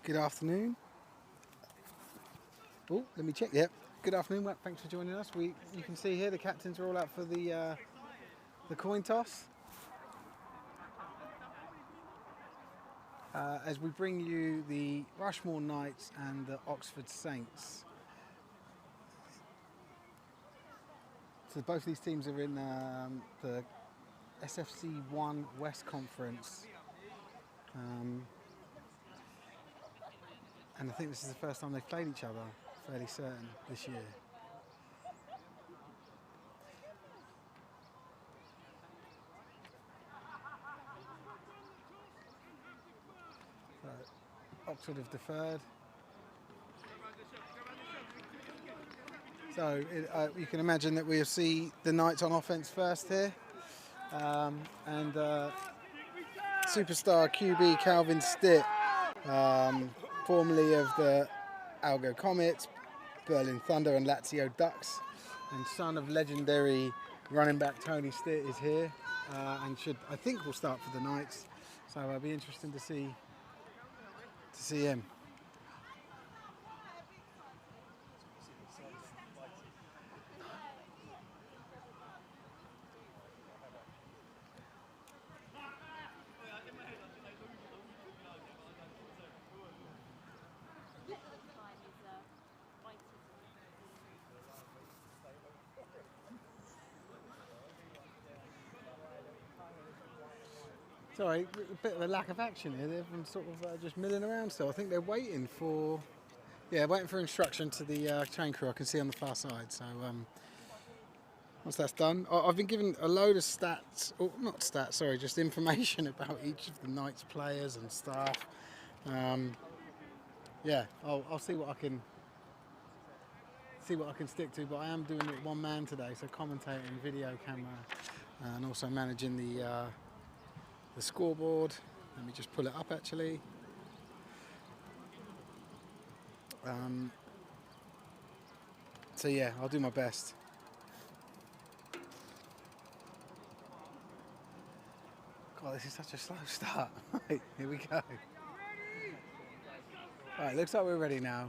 Good afternoon. Oh, let me check. Yep. Good afternoon. Thanks for joining us. You can see here the captains are all out for the coin toss. As we bring you the Rushmoor Knights and the Oxford Saints. So both these teams are in the SFC 1 West Conference. And I think this is the first time they've played each other, fairly certain, this year. Oxford have deferred. So you can imagine that we'll see the Knights on offence first here. And superstar QB Calvin Stitt, formerly of the Algo Comets, Berlin Thunder and Lazio Ducks, and son of legendary running back Tony Stitt is here, and I think will start for the Knights. So it'll be interesting to see him. Sorry, a bit of a lack of action here. Everyone's sort of just milling around still. I think they're waiting for instruction to the train crew. I can see on the far side. So once that's done, I've been given a load of stats, or not stats, sorry, just information about each of the Knights players and staff. I'll see what I can stick to. But I am doing it one man today, so commentating, video camera, and also managing the scoreboard. Let me just pull it up actually. So yeah, I'll do my best. God, this is such a slow start. Right, here we go. Right, looks like we're ready now.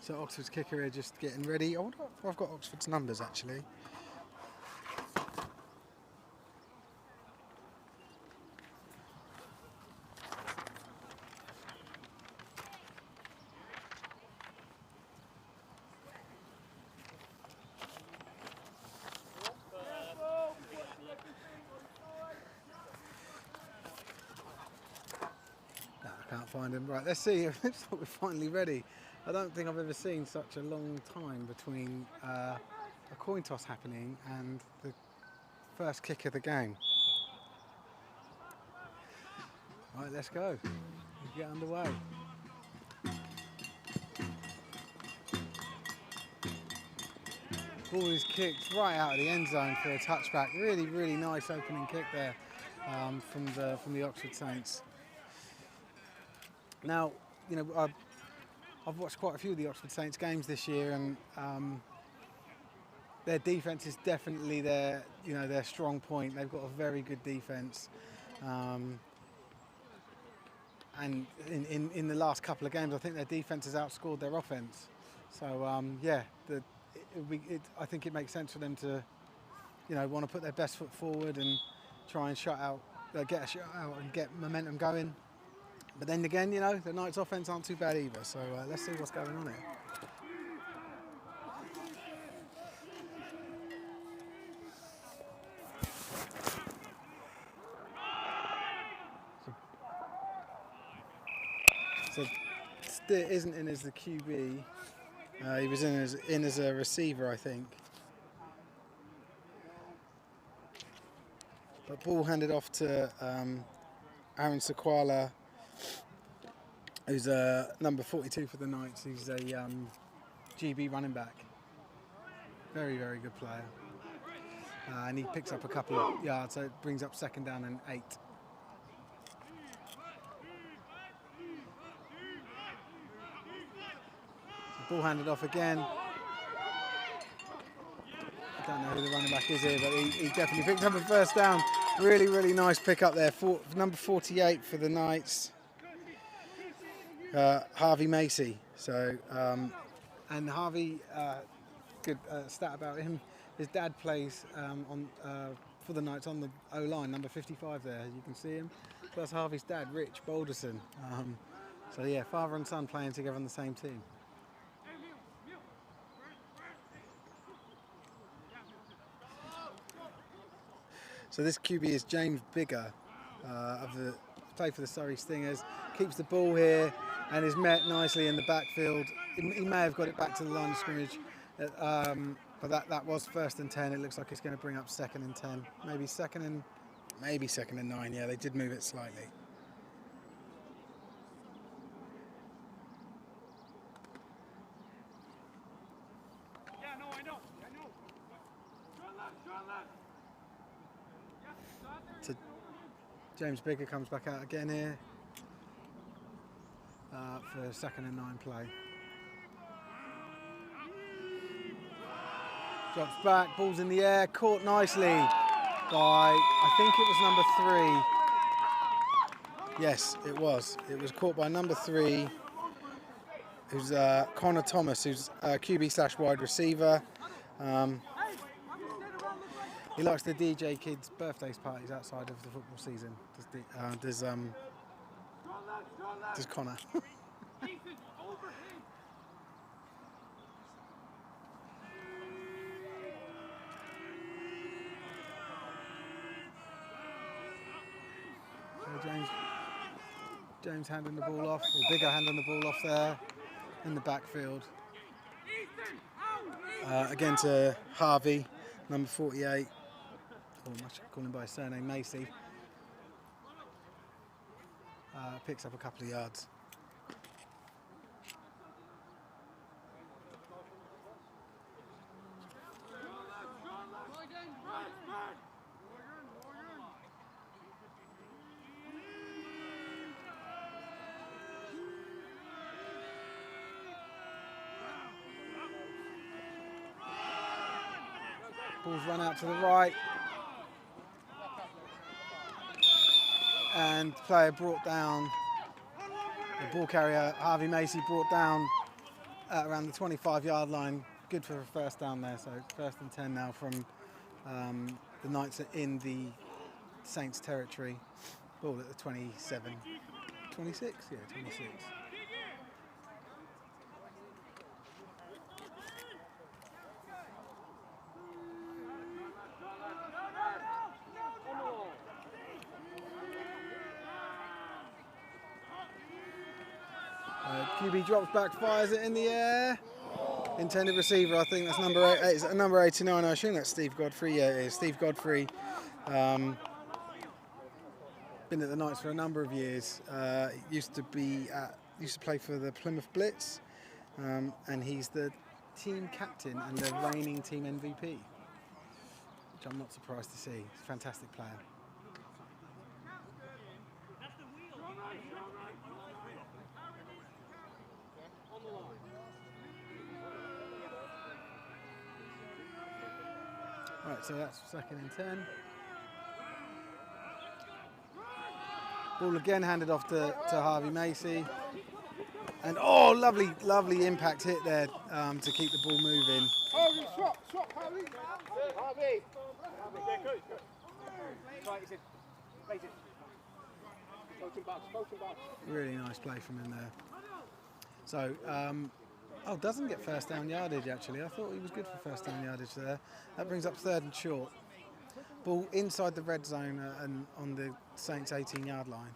So Oxford's kicker here just getting ready. I wonder if I've got Oxford's numbers actually. No, I can't find them. Right, let's see. It looks like we're finally ready. I don't think I've ever seen such a long time between a coin toss happening and the first kick of the game. Right, let's go. Let's get underway. Ball is kicked right out of the end zone for a touchback. Really, really nice opening kick there from the Oxford Saints. Now, you know, I've watched quite a few of the Oxford Saints games this year, and their defence is definitely their strong point. They've got a very good defence, and in the last couple of games, I think their defence has outscored their offence. So I think it makes sense for them to, want to put their best foot forward and try and get a shot out and get momentum going. But then again, the Knights' offence aren't too bad either. So let's see what's going on here. So Stitt isn't in as the QB. He was in as a receiver, I think. But ball handed off to Aaron Sequala, who's number 42 for the Knights. He's a GB running back. Very, very good player. and he picks up a couple of yards, so it brings up 2nd down and 8. So ball handed off again. I don't know who the running back is here, but he definitely picked up a 1st down. Really, really nice pick up there. Number 48 for the Knights, Harvey Macy. So, and Harvey, good stat about him. His dad plays for the Knights on the O-line, number 55 there. You can see him. So that's Harvey's dad, Rich Balderson. So yeah, father and son playing together on the same team. So this QB is James Bigger, play for the Surrey Stingers. Keeps the ball here and is met nicely in the backfield. He may have got it back to the line of scrimmage, but that was 1st and 10. It looks like it's going to bring up 2nd and 10, maybe 2nd and 9. Yeah, they did move it slightly. So James Bigger comes back out again here for 2nd and 9 play. Drops back, ball's in the air, caught nicely by, I think it was number 3. Yes, it was. It was caught by number 3, who's Connor Thomas, who's QB/wide receiver. He likes the DJ kids' birthdays parties outside of the football season. Does Connor? James handing the ball off, or Bigger handing the ball off there in the backfield. Again to Harvey, number 48. Or I should call him by his surname, Macy. Picks up a couple of yards. Ball's run out to the right. And player brought down, the ball carrier, Harvey Macy, brought down around the 25-yard line. Good for a 1st down there, so 1st and 10 now from the Knights are in the Saints territory. Ball at the 27, 26? Yeah, 26. QB drops back, fires it in the air. Intended receiver, I think that's number 8. Is it number 89? I assume that's Steve Godfrey. Yeah, it is Steve Godfrey. Been at the Knights for a number of years. Used to play for the Plymouth Blitz, and he's the team captain and the reigning team MVP, which I'm not surprised to see. He's a fantastic player. Right, so that's 2nd and 10. Ball again handed off to Harvey Macy. And oh, lovely impact hit there to keep the ball moving. Harvey, swap, Harvey. Harvey. Really nice play from him there. So, doesn't get 1st down yardage actually. I thought he was good for 1st down yardage there. That brings up 3rd and short. Ball inside the red zone and on the Saints 18-yard line.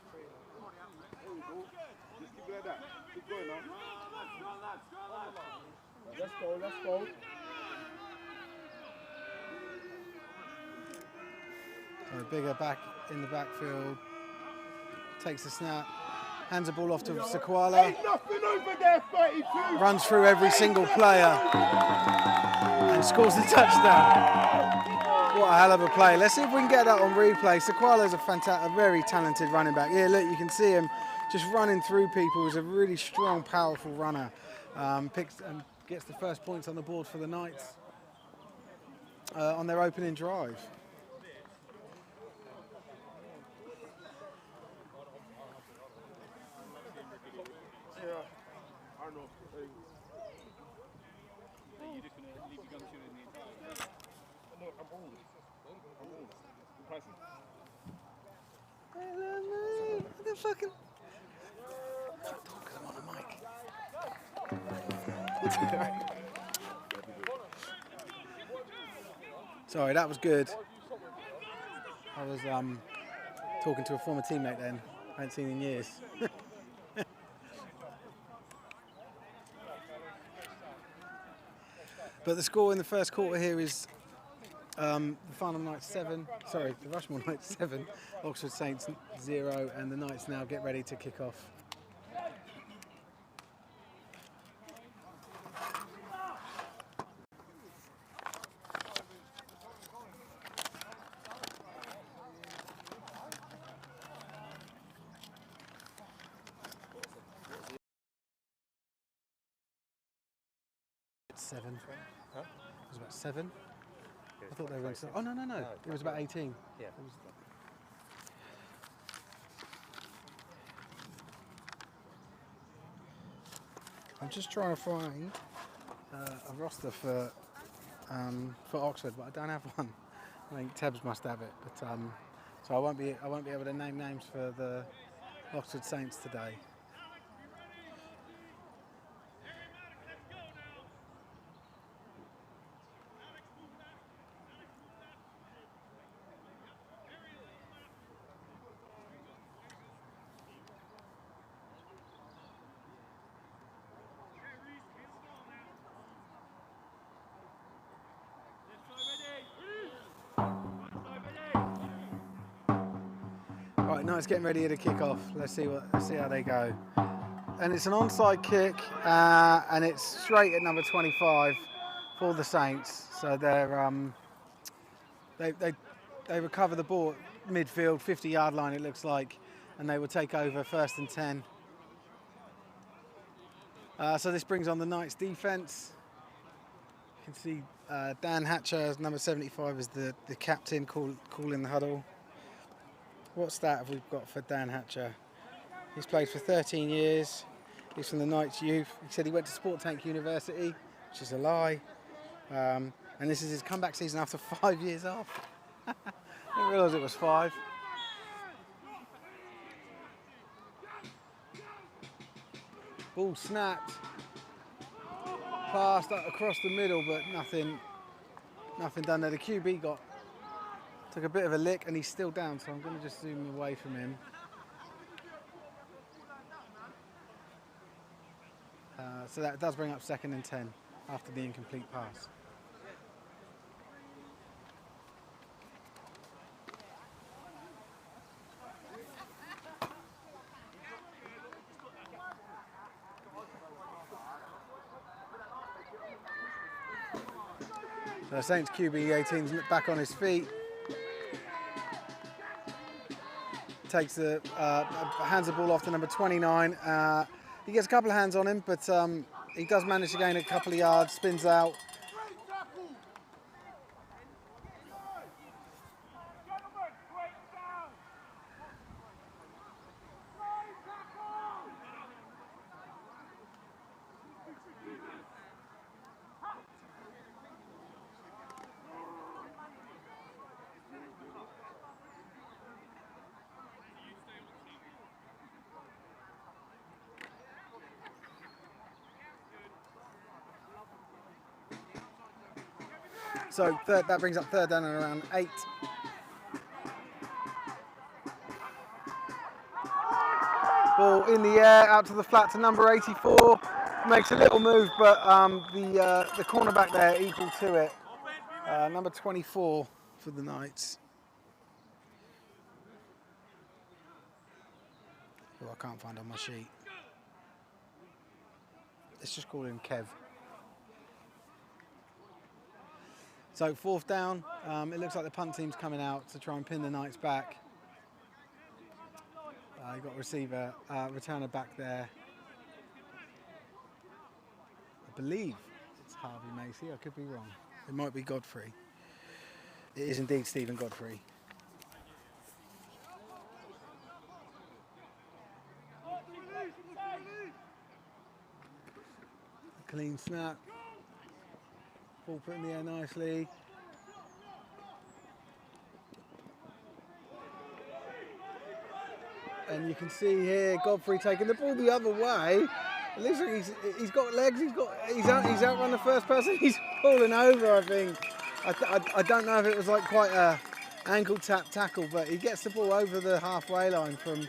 Let's go. So Bigger back in the backfield. Takes the snap. Hands the ball off to Sequala. Ain't nothing over there, 32. Runs through every single player and scores the touchdown. What a hell of a play. Let's see if we can get that on replay. Sequala's a very talented running back. Yeah, look, you can see him just running through people. He's a really strong, powerful runner. Picks and gets the first points on the board for the Knights on their opening drive. The fucking talking on the mic. Sorry, that was good. I was talking to a former teammate then. I hadn't seen in years. But the score in the first quarter here is the Farnham Knights 7, sorry, the Rushmoor Knights 7, Oxford Saints 0, and the Knights now get ready to kick off. It's 7. Huh? It was about 7. I thought they were. Oh no. It was about 18. Yeah. I'm just trying to find a roster for Oxford, but I don't have one. I think Tebbs must have it, but so I won't be able to name names for the Oxford Saints today. Right, Knights getting ready to kick off. Let's see how they go. And it's an onside kick, and it's straight at number 25 for the Saints. So they're they recover the ball at midfield, 50-yard line it looks like, and they will take over 1st and 10. So this brings on the Knights defence. You can see Dan Hatcher, number 75, is the captain calling the huddle. What stat have we got for Dan Hatcher? He's played for 13 years. He's from the Knights youth. He said he went to Sport Tank University, which is a lie. And this is his comeback season after 5 years off. I didn't realise it was 5. Ball snapped. Passed up across the middle, but nothing done there. The QB took a bit of a lick, and he's still down, so I'm going to just zoom away from him. So that does bring up 2nd and 10 after the incomplete pass. So Saints QB 18's back on his feet. Takes the hands the ball off to number 29. He gets a couple of hands on him, but he does manage to gain a couple of yards, spins out. So that brings up 3rd down and around 8. Ball in the air, out to the flat to number 84. Makes a little move, but the cornerback there equal to it. Number 24 for the Knights. Who I can't find on my sheet. Let's just call him Kev. So 4th down, it looks like the punt team's coming out to try and pin the Knights back. You've got receiver, returner back there. I believe it's Harvey Macy, I could be wrong. It might be Godfrey. It is indeed Stephen Godfrey. A clean snap. Ball put in the air nicely. And you can see here Godfrey taking the ball the other way. It looks like he's got legs. He's outrun the first person. He's falling over, I think. I don't know if it was like quite a ankle tap tackle, but he gets the ball over the halfway line from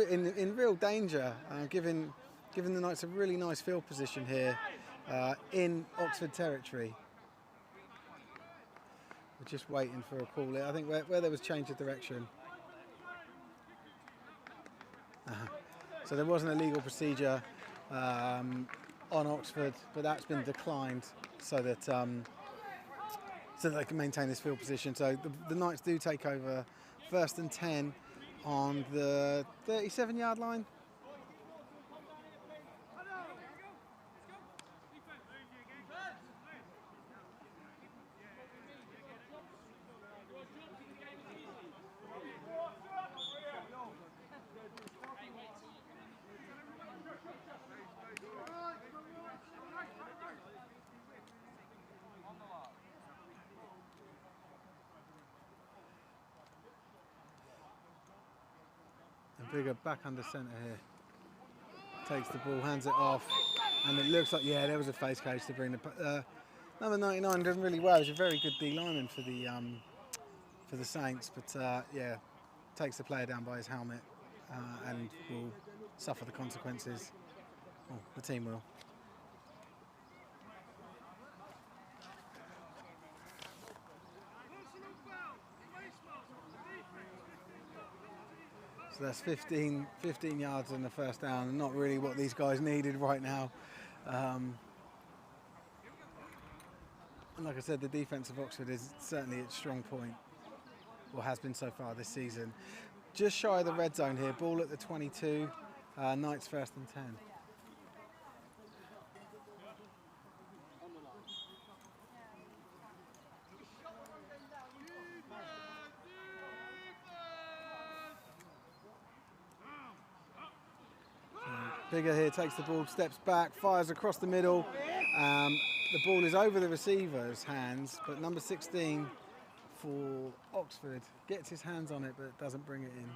in real danger, giving the Knights a really nice field position here in Oxford territory. We're just waiting for a call. I think where there was change of direction. So there was an illegal procedure on Oxford, but that's been declined so that they can maintain this field position. So the Knights do take over 1st and 10 on the 37-yard line. Bigger back under centre here. Takes the ball, hands it off, and it looks like, yeah, there was a face cage to bring the number 99 done really well. He's a very good D lineman for the Saints, but yeah, takes the player down by his helmet and will suffer the consequences. Oh, the team will. So that's 15 yards on the 1st down, and not really what these guys needed right now. And like I said, the defence of Oxford is certainly its strong point, or has been so far this season. Just shy of the red zone here, ball at the 22, Knights 1st and 10. Bigger here takes the ball, steps back, fires across the middle. The ball is over the receiver's hands, but number 16 for Oxford gets his hands on it, but doesn't bring it in.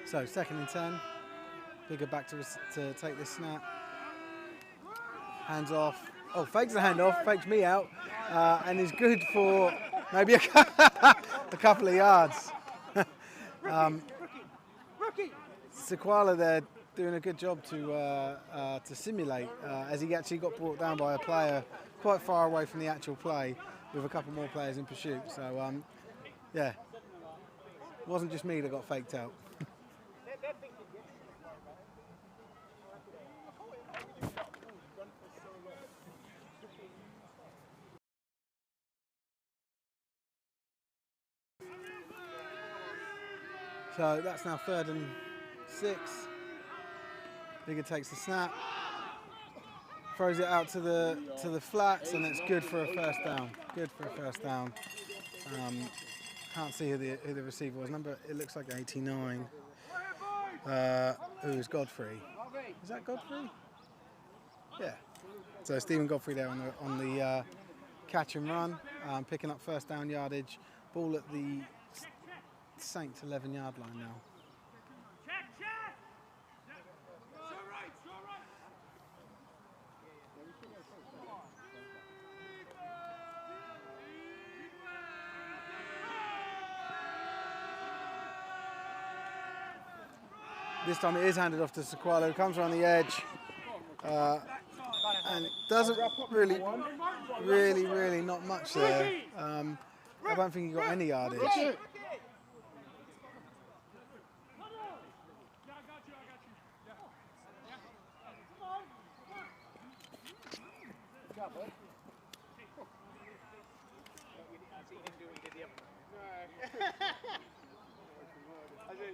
So 2nd and 10, Bigger back to take this snap. Hands off. Oh, fakes the hand off, fakes me out, and is good for maybe a couple of yards. Sequala there doing a good job to simulate as he actually got brought down by a player quite far away from the actual play with a couple more players in pursuit. So yeah, it wasn't just me that got faked out. So that's now 3rd and 6. Bigger takes the snap, throws it out to the flats, and it's good for a 1st down. Good for a 1st down. Can't see who the receiver was. It looks like 89. Who is Godfrey? Is that Godfrey? Yeah. So Stephen Godfrey there on the catch and run, picking up 1st down yardage. Ball at the Saints 11-yard line now. This time it is handed off to Sequalo, comes around the edge, and doesn't really not much there. I don't think he got any yardage.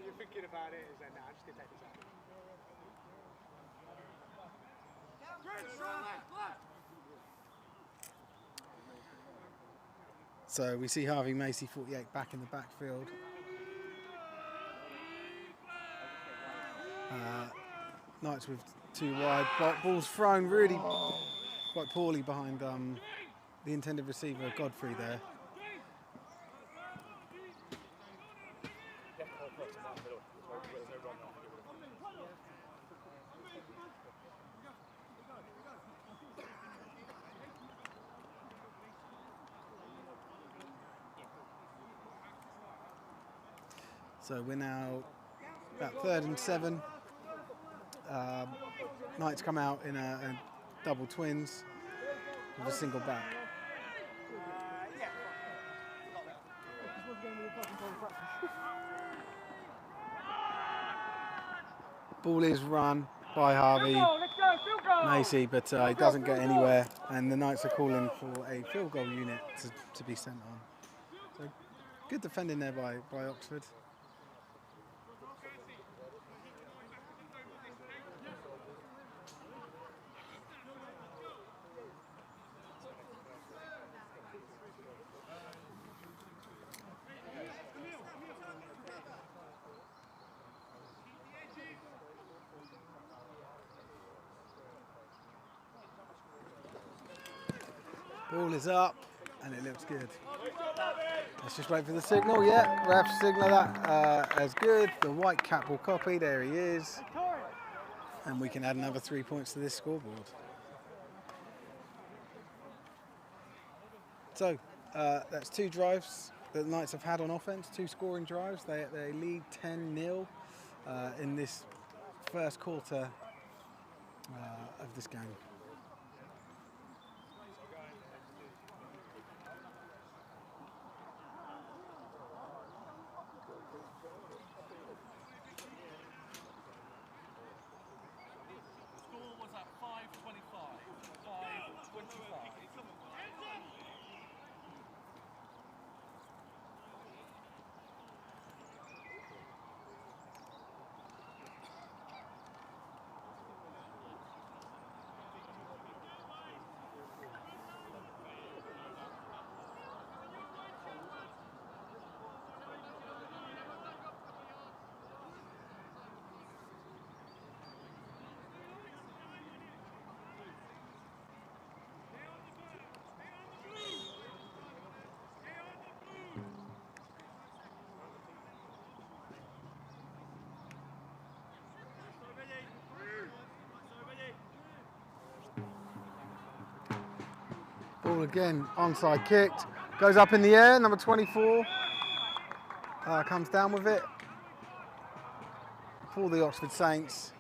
You're thinking about it, is that now? I just did that. So we see Harvey Macy, 48, back in the backfield. Knights with 2 wide. Ball's thrown really quite poorly behind the intended receiver, Godfrey, there. So we're now about 3rd and 7. Knights come out in a double twins with a single back. Ball is run by Harvey Macy, but he doesn't get anywhere, and the Knights are calling for a field goal unit to be sent on. So good defending there by Oxford. Ball is up, and it looks good. Let's just wait for the signal. Yeah, ref signal that as good. The white cap will copy. There he is. And we can add another 3 points to this scoreboard. So that's 2 drives that the Knights have had on offense, 2 scoring drives. They lead 10-0 in this first quarter of this game. Ball again, onside kicked, goes up in the air, number 24 comes down with it for the Oxford Saints.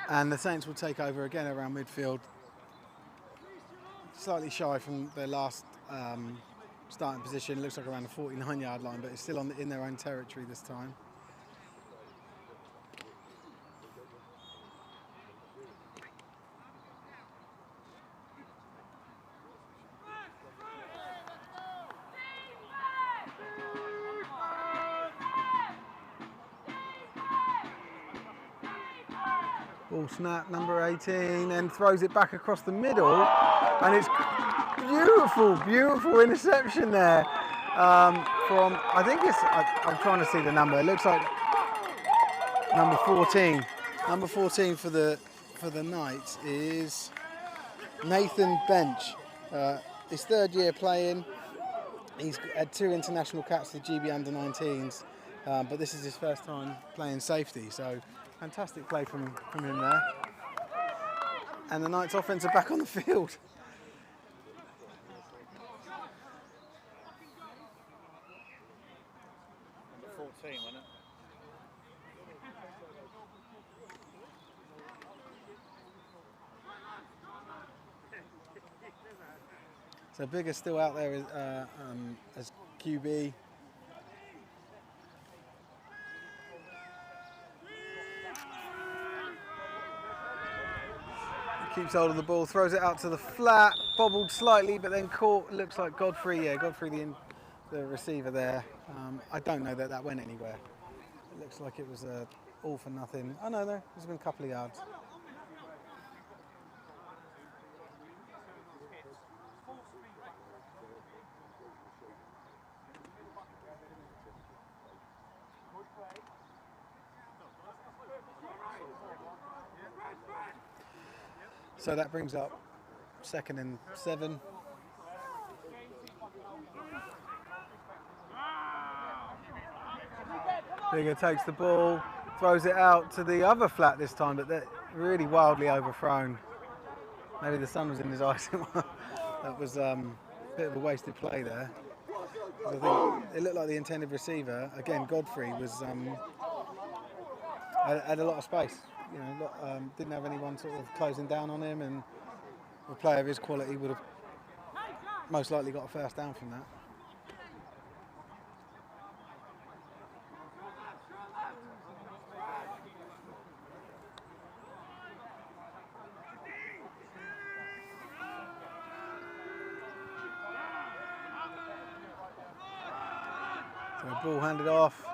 And the Saints will take over again around midfield, slightly shy from their last starting position. It looks like around the 49-yard line, but it's still in their own territory this time. Ball snap, number 18, and throws it back across the middle, and it's beautiful interception there from, I think it's, I'm trying to see the number, it looks like number 14. Number 14 for the Knights is Nathan Bench. His 3rd year playing. He's had 2 international caps for the GB under-19s, but this is his first time playing safety, so fantastic play from him there. And the Knights offense are back on the field. So Bigger's still out there as QB. Keeps hold of the ball, throws it out to the flat, bobbled slightly, but then caught. Looks like Godfrey. Yeah, Godfrey, the receiver there. I don't know that went anywhere. It looks like it was all for nothing. Oh no, there's been a couple of yards. So that brings up 2nd and 7. Bigger takes the ball, throws it out to the other flat this time, but that really wildly overthrown. Maybe the sun was in his eyes. That was a bit of a wasted play there. I think it looked like the intended receiver, again Godfrey, was had a lot of space. You know, didn't have anyone sort of closing down on him, and a player of his quality would have most likely got a first down from that. So ball handed off.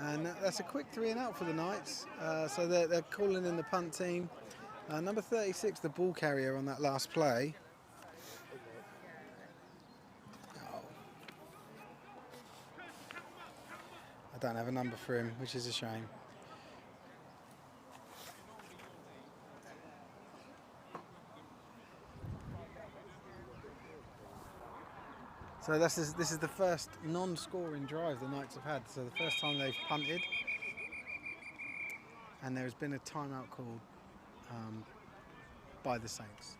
And that's a quick 3 and out for the Knights. So they're calling in the punt team. Number 36, the ball carrier on that last play. Oh. I don't have a number for him, which is a shame. So this is the first non-scoring drive the Knights have had. So the first time they've punted, and there has been a timeout called by the Saints.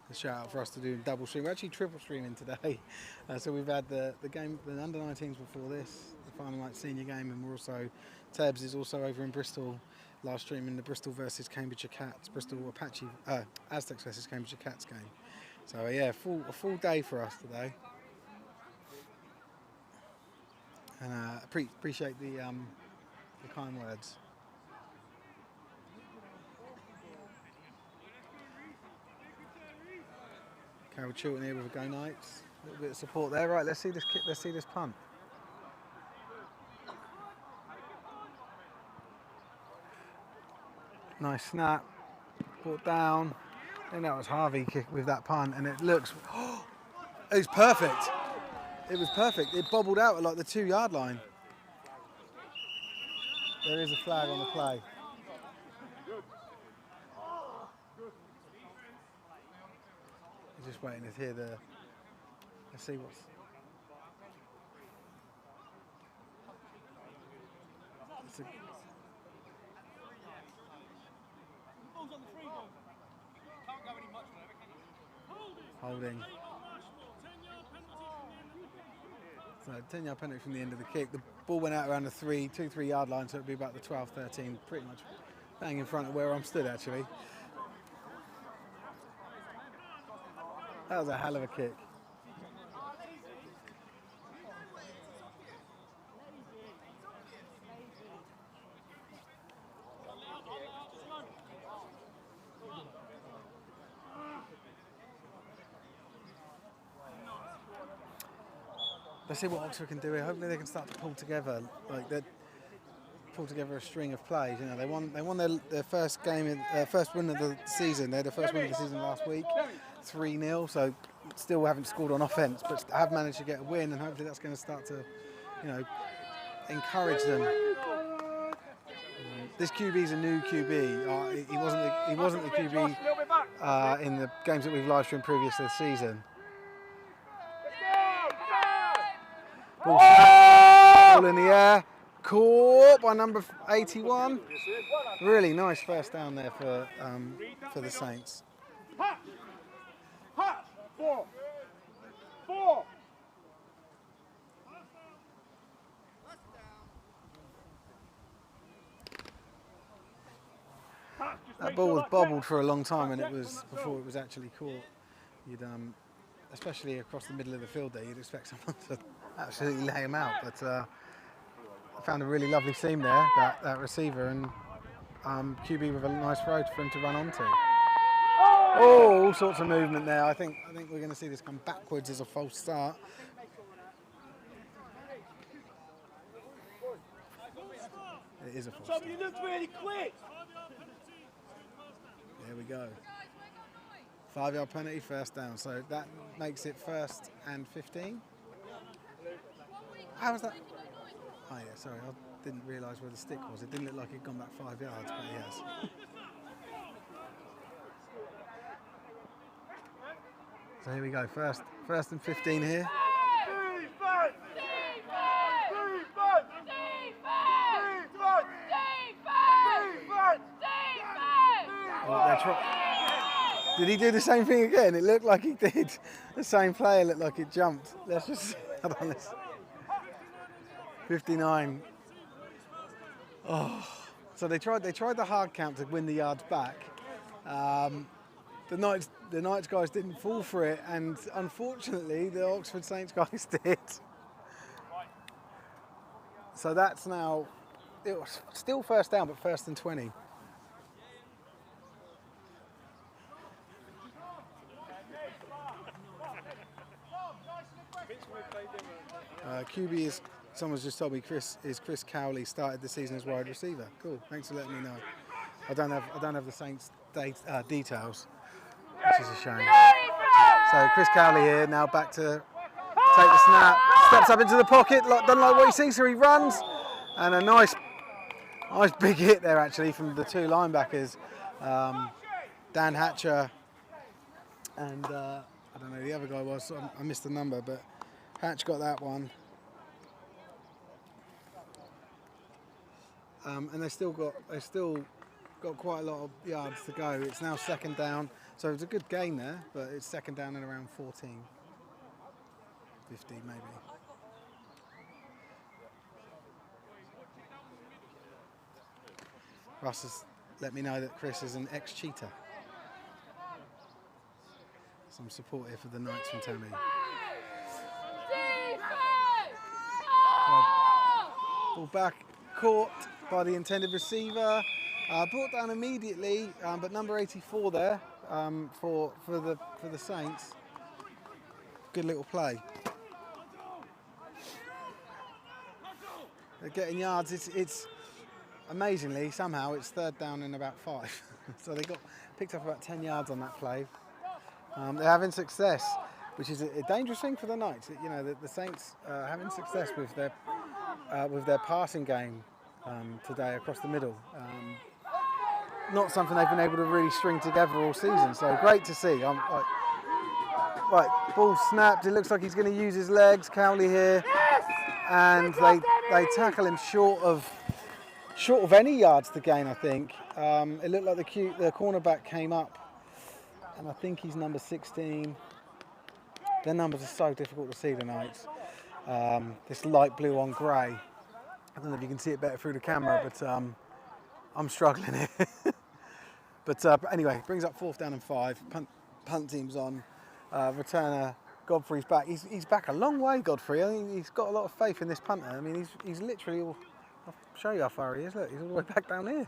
A shout out for us to do double stream. We're actually triple streaming today. So we've had the game, the under 19s before this, the final night senior game, and we're also, Tebs is also over in Bristol, live streaming the Bristol versus Cambridgeshire Cats, Bristol Apache, Aztecs versus Cambridgeshire Cats game. So yeah, a full day for us today. And appreciate the kind words. Carol Chilton here with a Go Knights. A little bit of support there. Right, let's see this kick. Let's see this punt. Nice snap. Brought down. I think that was Harvey kick with that punt, and it looks. Oh, it was perfect. It was perfect. It bobbled out at like the 2-yard line. There is a flag on the play. Just waiting to hear the. Let's see what's. Holding. So 10-yard penalty from the end of the kick. The ball went out around the 2-3 yard line, so it'd be about the 12-13, pretty much bang in front of where I'm stood actually. That was a hell of a kick. Let's see what Oxford can do here. Hopefully they can start to pull together, pull together a string of plays. You know, they won their first game, first win of the season. They had the first win of the season last week, 3-0. So still haven't scored on offense, but have managed to get a win, and hopefully that's going to start to, you know, encourage them. This QB is a new QB. He wasn't the QB in the games that we've live streamed previous this season. Ball in the air, caught by number 81. Really nice first down there for the Saints. Four. That ball was bobbled for a long time, and before it was actually caught. You'd especially across the middle of the field there, you'd expect someone to absolutely lay him out. But I found a really lovely seam there, that receiver, and QB with a nice throw for him to run onto. Oh, all sorts of movement there. I think we're going to see this come backwards as a false start. It is a false start. You look really quick. There we go. 5-yard penalty, first down. So that makes it 1st and 15. How was that? Oh yeah, sorry, I didn't realise where the stick was. It didn't look like it'd gone back 5 yards, but it has. So here we go, first and 15 here. Did he do the same thing again? It looked like he did. The same player looked like it jumped. Let's just hold on this. 59. Oh, so they tried the hard count to win the yards back. The Knights guys didn't fall for it, and unfortunately the Oxford Saints guys did. So that's now, it was still first down, but 1st and 20. QB is, someone's just told me Chris Cowley started the season as wide receiver. Cool, thanks for letting me know. I don't have the Saints details, which is a shame. So Chris Cowley here, now back to take the snap, steps up into the pocket, doesn't like what he sees, so he runs, and a nice big hit there actually from the two linebackers, Dan Hatcher and I don't know who the other guy was, so I missed the number, but Hatch got that one. And they still got quite a lot of yards to go. It's now 2nd down, so it's a good gain there, but it's 2nd down and around 14, 15 maybe. Russ has let me know that Chris is an ex-cheater. Some support here for the Knights from Tammy. Ball back, caught by the intended receiver, brought down immediately, but number 84 there for the Saints. Good little play. They're getting yards. It's amazingly somehow it's 3rd down and about 5, so they got picked up about 10 yards on that play. They're having success, which is a dangerous thing for the Knights. You know, the Saints having success with their passing game today across the middle. Not something they've been able to really string together all season. So great to see. Right, ball snapped. It looks like he's going to use his legs. Cowley here, and they tackle him short of any yards to gain. I think it looked like the cornerback came up, and I think he's number 16. Their numbers are so difficult to see tonight. This light blue on grey. I don't know if you can see it better through the camera, but I'm struggling here. But anyway, brings up 4th down and 5. Punt team's on. Returner Godfrey's back. He's back a long way, Godfrey. I think he's got a lot of faith in this punter. I mean, he's literally all. I'll show you how far he is. Look, he's all the way back down here.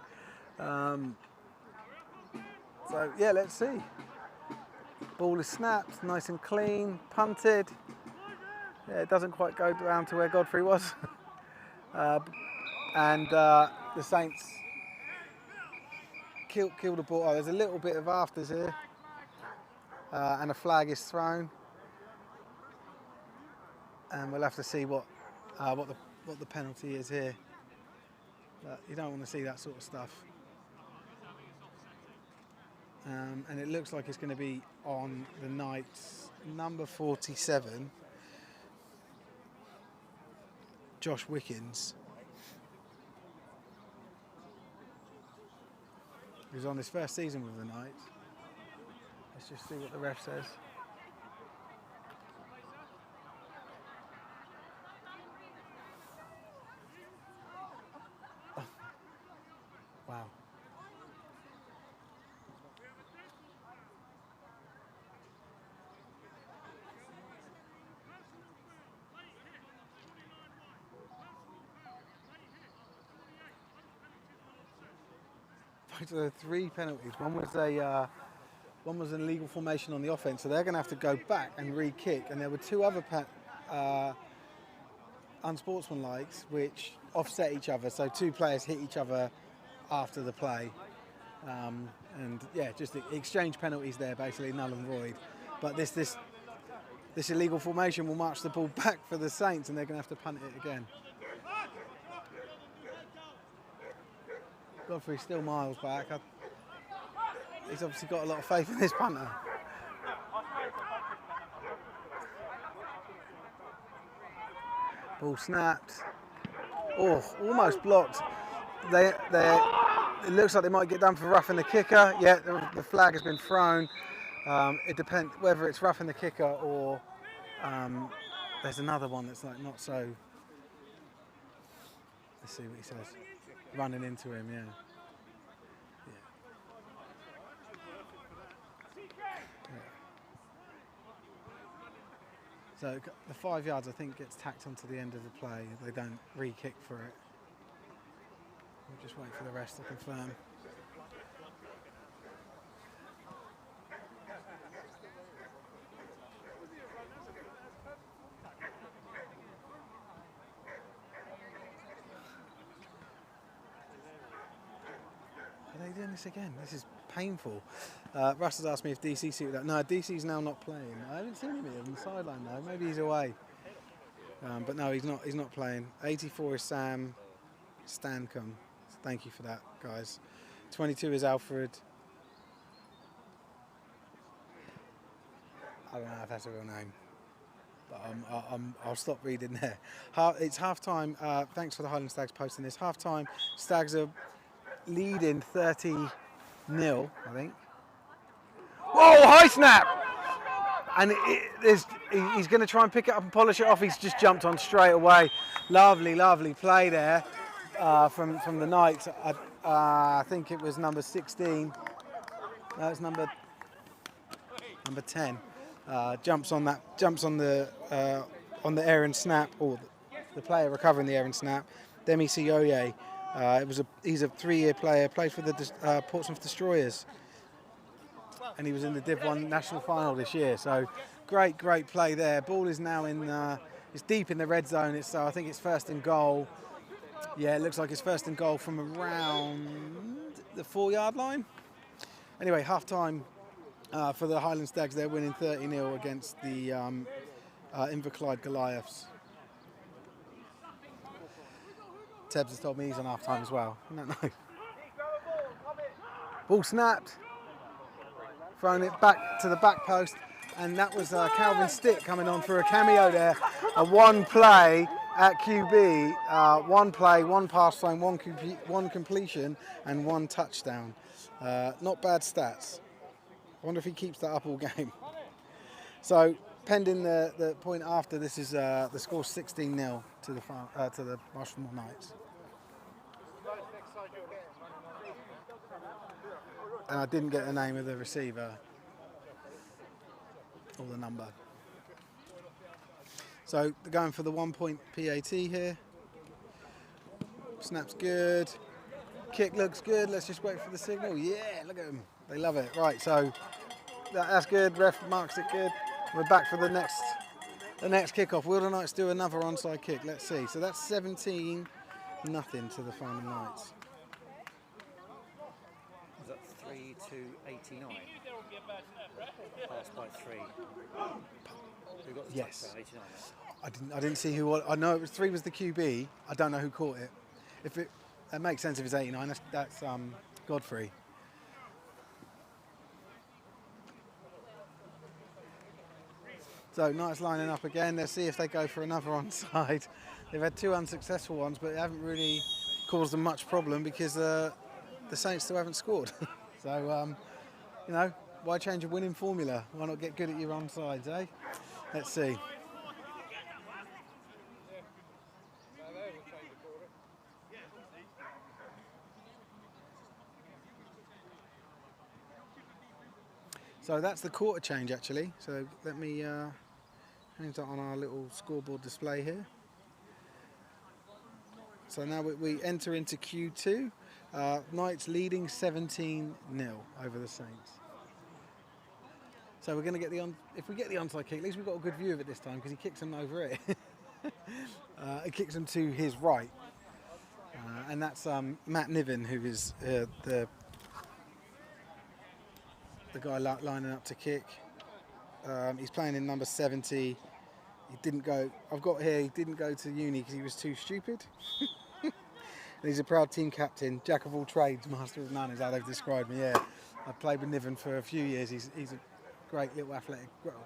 So yeah, let's see. Ball is snapped, nice and clean, punted. Yeah, it doesn't quite go down to where Godfrey was. And the Saints kill the ball. Oh, there's a little bit of afters here, and a flag is thrown. And we'll have to see what the penalty is here. But you don't want to see that sort of stuff. And it looks like it's going to be on the Knights, number 47, Josh Wickens. who's on his first season with the Knights. Let's just see what the ref says. Oh. Wow. So there are 3 penalties. One was an illegal formation on the offense, so they're going to have to go back and re-kick. And there were 2 other unsportsmanlikes which offset each other. So 2 players hit each other after the play, and yeah, just exchange penalties there, basically null and void. But this illegal formation will march the ball back for the Saints, and they're going to have to punt it again. Godfrey's still miles back. He's obviously got a lot of faith in this punter. Ball snapped. Oh, almost blocked. It looks like they might get done for roughing the kicker. Yeah, the flag has been thrown. It depends whether it's roughing the kicker or there's another one that's like not so. Let's see what he says. Running into him, yeah. So the 5 yards, I think, gets tacked onto the end of the play. They don't re-kick for it. We'll just wait for the rest to confirm. Are they doing this again? This is painful. Russ has asked me if DC suited up. No, DC's now not playing. I haven't seen him here on the sideline though. Maybe he's away. But no, he's not playing. 84 is Sam Stancombe. Thank you for that, guys. 22 is Alfred. I don't know if that's a real name, but I'll stop reading there. It's half time. Thanks for the Highland Stags posting this. Half time. Stags are leading 30-0, I think. Whoa, high snap! And he's going to try and pick it up and polish it off. He's just jumped on straight away. Lovely, lovely play there from the Knights. I think it was number 16. No, it's number 10. Jumps on the air and snap, or the player recovering the air and snap. Demi Sioye. He's a 3-year player, played for the Portsmouth Destroyers, and he was in the Div 1 national final this year. So great play there. Ball is now it's deep in the red zone. I think it's first and goal. Yeah, it looks like it's first and goal from around the 4-yard line. Anyway, half time for the Highland Stags. They're winning 30-0 against the Inverclyde Goliaths. Tebbs has told me he's on half time as well. Isn't that nice? Ball snapped, thrown it back to the back post, and that was Calvin Stick coming on for a cameo there. A 1 play at QB, 1 play, 1 pass line, 1 completion, and 1 touchdown. Not bad stats. I wonder if he keeps that up all game. So, pending the point after, this is the score 16-0 to the Rushmoor Knights. And I didn't get the name of the receiver or the number. So they're going for the 1-point PAT here. Snap's good. Kick looks good. Let's just wait for the signal. Yeah, look at them. They love it. Right, so that's good. Ref marks it good. We're back for the next kickoff. Will the Knights do another onside kick? Let's see. So that's 17-0 to the final Knights. Is that 3-89? Passed by 3. Who got the Yes. touchdown? 89. I didn't see who. I know it was 3 was the QB. I don't know who caught it. It makes sense if it's 89. That's Godfrey. So Knights lining up again. Let's see if they go for another onside. They've had 2 unsuccessful ones, but they haven't really caused them much problem because the Saints still haven't scored. So, you know, why change a winning formula? Why not get good at your onsides, eh? Let's see. So that's the quarter change actually. So let me change that on our little scoreboard display here. So now we enter into Q2. Knights leading 17-0 over the Saints. So we're going to get if we get the onside kick, at least we've got a good view of it this time because he kicks them over it. He kicks them to his right. And that's Matt Niven, who is the guy lining up to kick. He's playing in number 70. He didn't go. I've got here. He didn't go to uni because he was too stupid. And he's a proud team captain, jack of all trades, master of none, is how they've described me. Yeah, I've played with Niven for a few years. He's a great little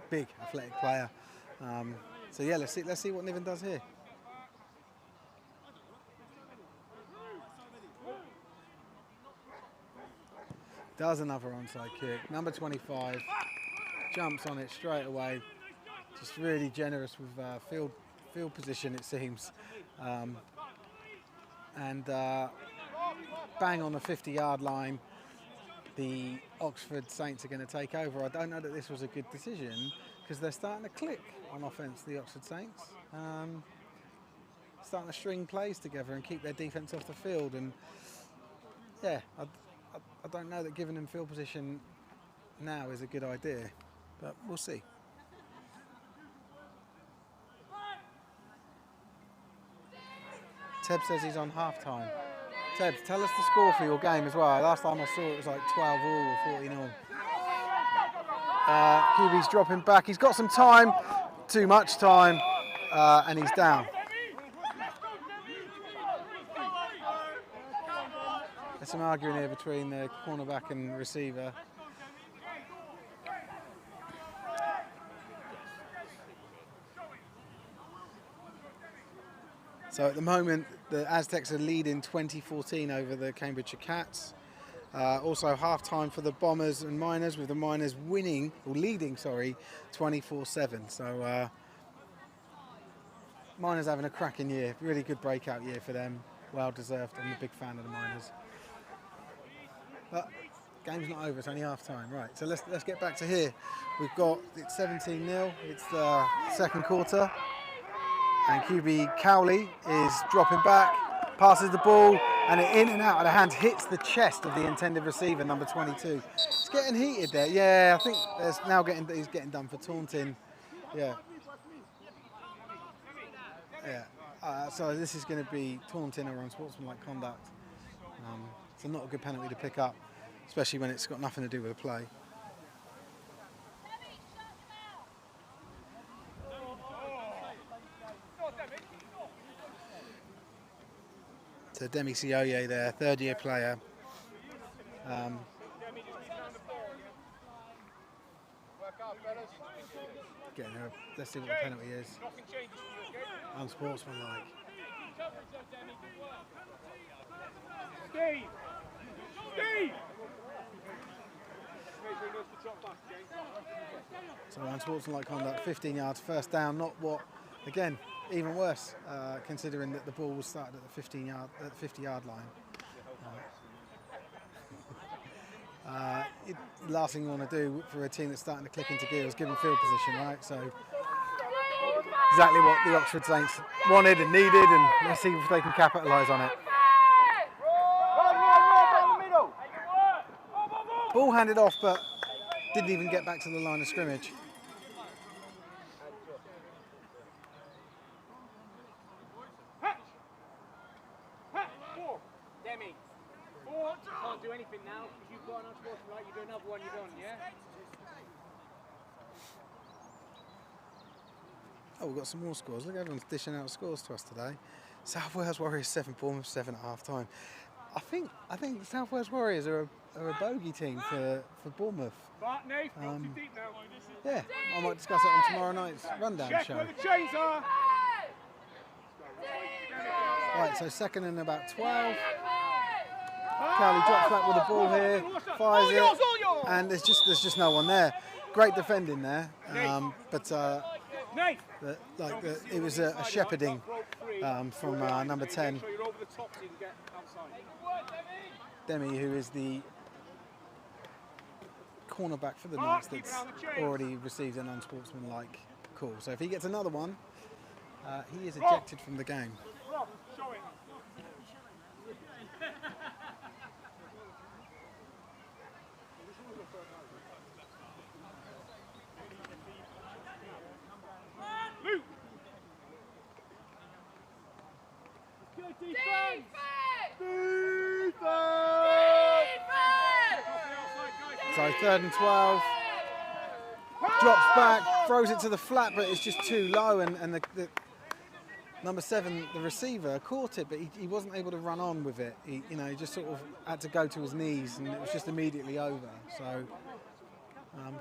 big athletic player. So yeah, let's see what Niven does here. Does another onside kick. Number 25 jumps on it straight away. Just really generous with field position, it seems. And bang on the 50-yard line, the Oxford Saints are going to take over. I don't know that this was a good decision because they're starting to click on offence, the Oxford Saints. Starting to string plays together and keep their defence off the field. And yeah, I don't know that giving them field position now is a good idea, but we'll see. Teb says he's on half-time. Teb, tell us the score for your game as well. Last time I saw it was like 12-all or 40-0. QB's dropping back. He's got some time, too much time, and he's down. There's some arguing here between the cornerback and receiver. So at the moment, the Aztecs are leading 20-14 over the Cambridgeshire Cats. Also half-time for the Bombers and Miners, with the Miners leading 24-7. So Miners having a cracking year, really good breakout year for them, well deserved. I'm a big fan of the Miners. But game's not over, it's only half-time. Right, so let's get back to here. We've got, it's 17-0, it's the second quarter. And QB Cowley is dropping back, passes the ball, and it in and out of the hands hits the chest of the intended receiver, number 22. It's getting heated there. Yeah, I think he's getting done for taunting. Yeah. Yeah. So this is going to be taunting or unsportsmanlike conduct. So not a good penalty to pick up, especially when it's got nothing to do with the play. So Demi Sioye there, third-year player. Let's see what the penalty is. Unsportsmanlike. So unsportsmanlike conduct, 15 yards, first down, not what, again, even worse, considering that the ball was started at the 50-yard line. The last thing you want to do for a team that's starting to click into gear is give them field position, right? So exactly what the Oxford Saints wanted and needed, and let's see if they can capitalise on it. Ball handed off, but didn't even get back to the line of scrimmage. Can't do anything now because you've got an unsportsmanlike. You do another one, you're done, yeah? Oh, we've got some more scores. Look, everyone's dishing out scores to us today. South Wales Warriors 7, Bournemouth 7 at half time. I think the South Wales Warriors are a bogey team for Bournemouth. But Nate, not too deep now. Yeah, I might discuss it on tomorrow night's rundown Check show. where the chains are. Right, so second and about 12. Cowley drops back with the ball here, fires it, and there's just no one there. Great defending there, but it was a shepherding from number 10, Demi, who is the cornerback for the Knights that's already received an unsportsmanlike call. So if he gets another one, he is ejected from the game. So 3rd and 12, drops back, throws it to the flat, but it's just too low, and the number 7, the receiver, caught it, but he wasn't able to run on with it. He just sort of had to go to his knees, and it was just immediately over. So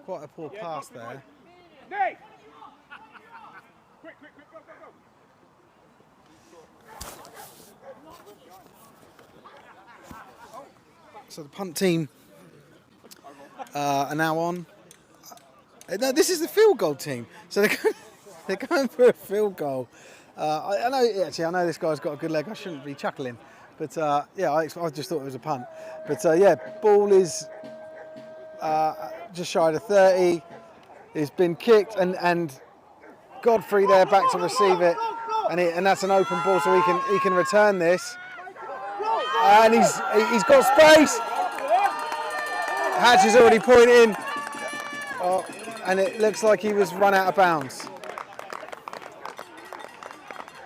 quite a poor pass there. So the punt team are now on. No, this is the field goal team. So they're going for a field goal. I know this guy's got a good leg. I shouldn't be chuckling, but yeah, I just thought it was a punt. But yeah, ball is just shy of 30. It's been kicked, and Godfrey there back to receive it, and that's an open ball, so he can return this. And he's got space. Hatch is already pointing, and it looks like he was run out of bounds.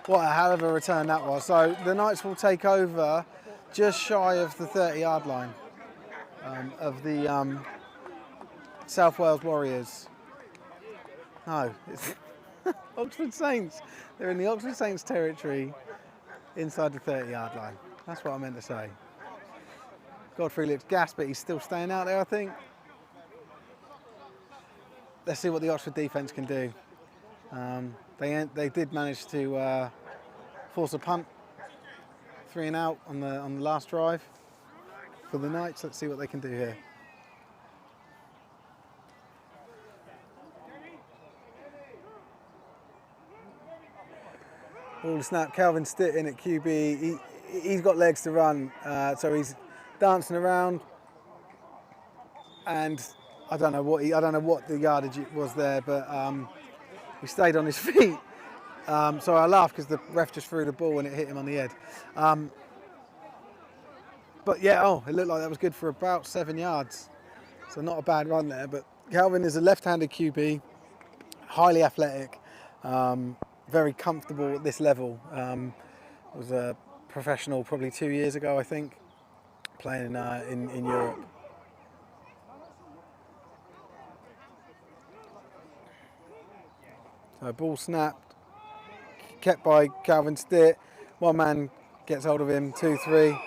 What a hell of a return that was. So the Knights will take over just shy of the 30-yard line of the South Wales Warriors. No, it's Oxford Saints. They're in the Oxford Saints territory inside the 30-yard line. That's what I meant to say. Godfrey looks gassed, but he's still staying out there, I think. Let's see what the Oxford defence can do. They did manage to force a punt, 3 and out on the last drive for the Knights. Let's see what they can do here. Ball snap, Calvin Stitt in at QB. He's got legs to run, so he's dancing around, and I don't know what the yardage was there, but he stayed on his feet. So I laughed because the ref just threw the ball and it hit him on the head. But yeah, it looked like that was good for about 7 yards. So not a bad run there. But Calvin is a left-handed QB, highly athletic, very comfortable at this level. Was a professional probably 2 years ago, I think, playing in Europe. So ball snapped, kept by Calvin Stitt. One man gets hold of him, 2-3.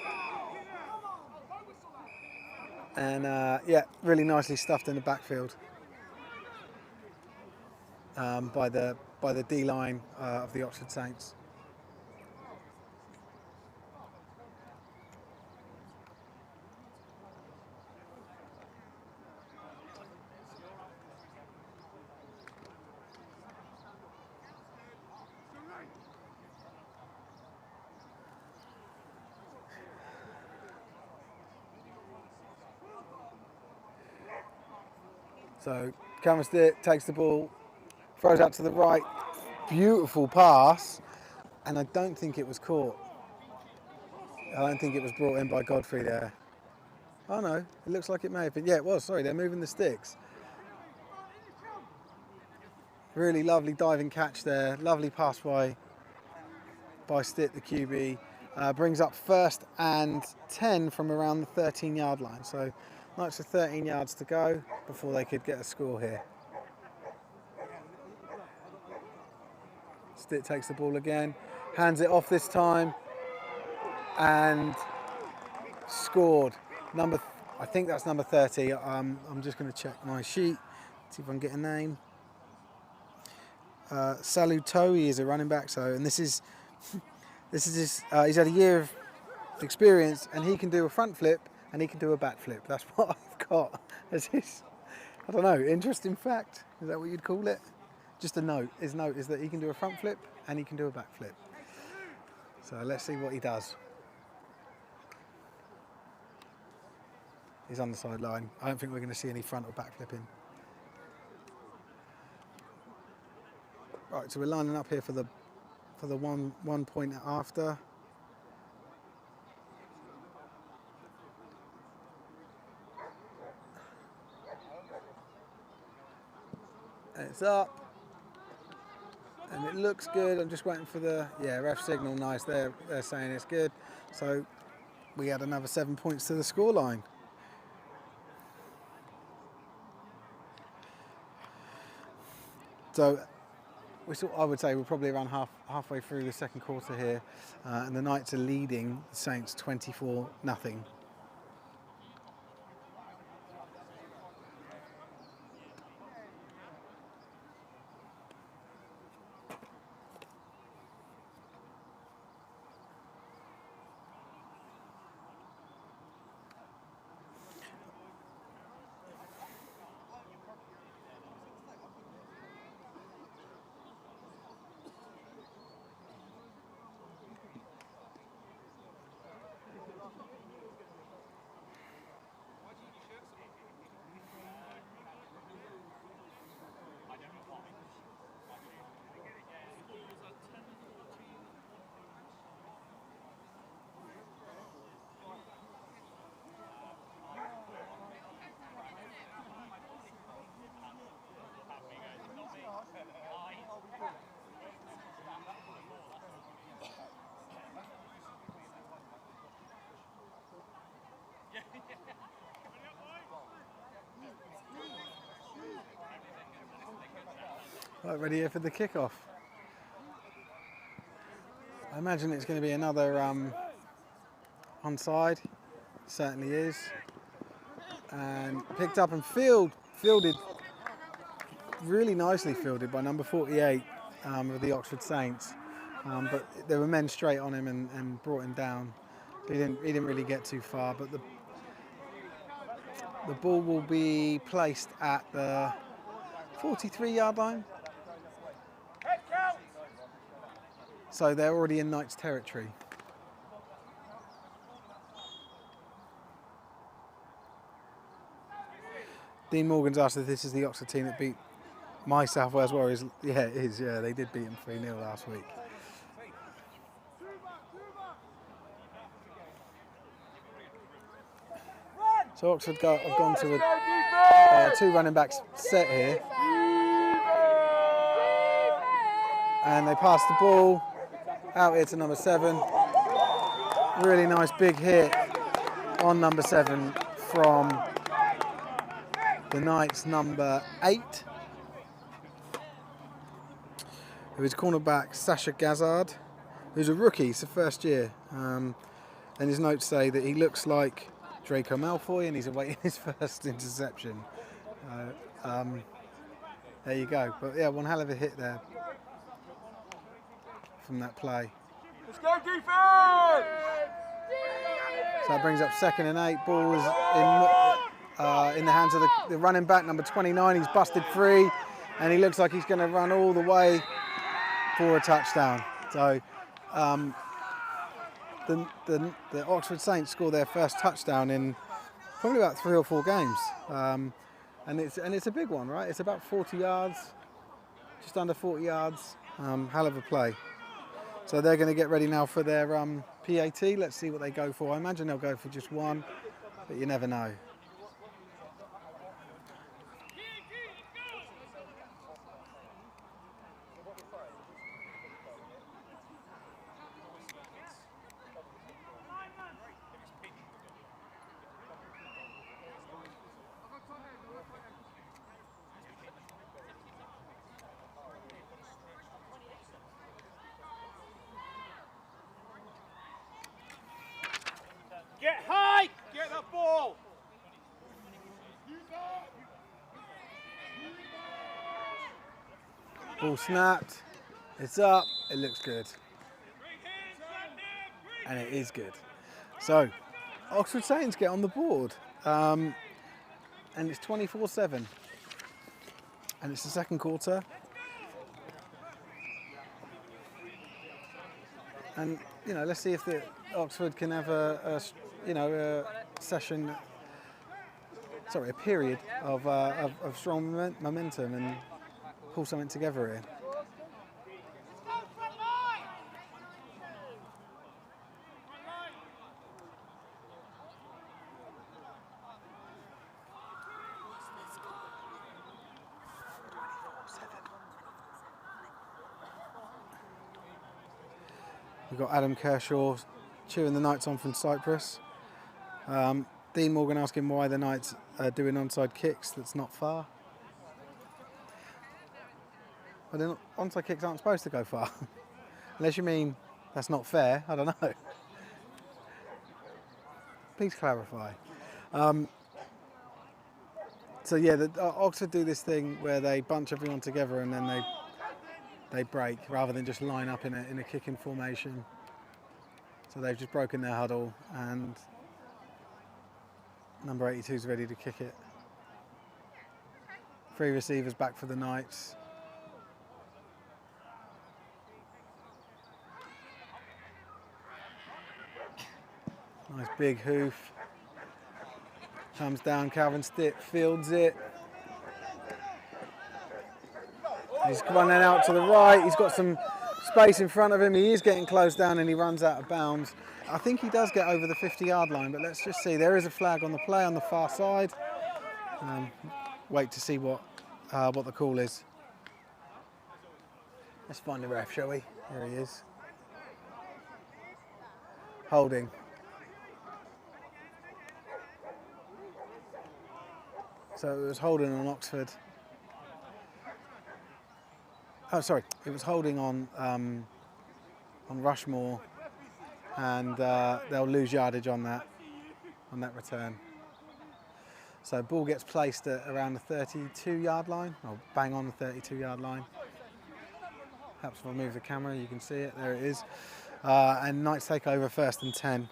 And yeah, really nicely stuffed in the backfield by the D line of the Oxford Saints. So Calvin Stitt takes the ball, throws out to the right, beautiful pass, and I don't think it was caught. I don't think it was brought in by Godfrey there. Oh no, it looks like it may have been. Yeah, it was, sorry, they're moving the sticks. Really lovely diving catch there, lovely pass by Stitt, the QB. Brings up 1st and 10 from around the 13-yard line. So Knights with 13 yards to go before they could get a score here. Stitt takes the ball again, hands it off this time, and scored. I think that's number 30. I'm just going to check my sheet, see if I can get a name. Salutoe is a running back. So, and this is his. He's had a year of experience, and he can do a front flip and he can do a back flip. That's what I've got as his, I don't know, interesting fact. Is that what you'd call it? Just a note. His note is that he can do a front flip and he can do a back flip. So let's see what he does. He's on the sideline. I don't think we're going to see any front or back flipping. Right, so we're lining up here for the one point after. And it's up. And it looks good. I'm just waiting for the ref signal. Nice. They're saying it's good. So we add another 7 points to the scoreline. So I would say we're probably around halfway through the second quarter here, and the Knights are leading the Saints 24-0. Right, ready here for the kickoff. I imagine it's going to be another onside. Certainly is. And picked up and fielded, really nicely fielded by number 48 of the Oxford Saints. But there were men straight on him and brought him down. He didn't really get too far, but the ball will be placed at the 43-yard line. So they're already in Knights territory. Dean Morgan's asked if this is the Oxford team that beat my South Wales Warriors. Yeah, it is. Yeah, they did beat them 3-0 last week. So Oxford have gone to a two running backs set here. And they pass the ball out here to number 7. Really nice big hit on number 7 from the Knights number 8. Who is cornerback Sasha Gazard, who's a rookie, it's the first year. And his notes say that he looks like Draco Malfoy and he's awaiting his first interception. There you go. But yeah, one hell of a hit there from that play. Let's go defense! So that brings up 2nd and 8. Ball is in the hands of the running back, number 29. He's busted free, and he looks like he's going to run all the way for a touchdown. So the Oxford Saints score their first touchdown in probably about 3 or 4 games, and it's a big one, right? It's about 40 yards, just under 40 yards. Hell of a play. So they're going to get ready now for their PAT. Let's see what they go for. I imagine they'll go for just one, but you never know. Get high! Get the ball! Ball snapped. It's up. It looks good. And it is good. So, Oxford Saints get on the board. And it's 24-7. And it's the second quarter. And, you know, let's see if the Oxford can have a period of strong momentum and pull something together here. We've got Adam Kershaw chewing the Knights on from Cyprus. Dean Morgan asking why the Knights are doing onside kicks that's not far. Well, onside kicks aren't supposed to go far. Unless you mean that's not fair, I don't know. Please clarify. So yeah, Oxford do this thing where they bunch everyone together and then they break rather than just line up in a kicking formation. So they've just broken their huddle and number 82 is ready to kick it. 3 receivers back for the Knights. Nice big hoof. Comes down, Calvin Stitt fields it. He's running out to the right, he's got some space in front of him, he is getting close down and he runs out of bounds. I think he does get over the 50-yard line, but let's just see. There is a flag on the play on the far side. Wait to see what the call is. Let's find the ref, shall we? There he is. Holding. So it was holding on Oxford. Oh, sorry, it was holding on Rushmoor, and they'll lose yardage on that return. So ball gets placed at around the 32-yard line, or bang on the 32-yard line. Perhaps if I move the camera, you can see it. There it is. And Knights take over 1st and 10.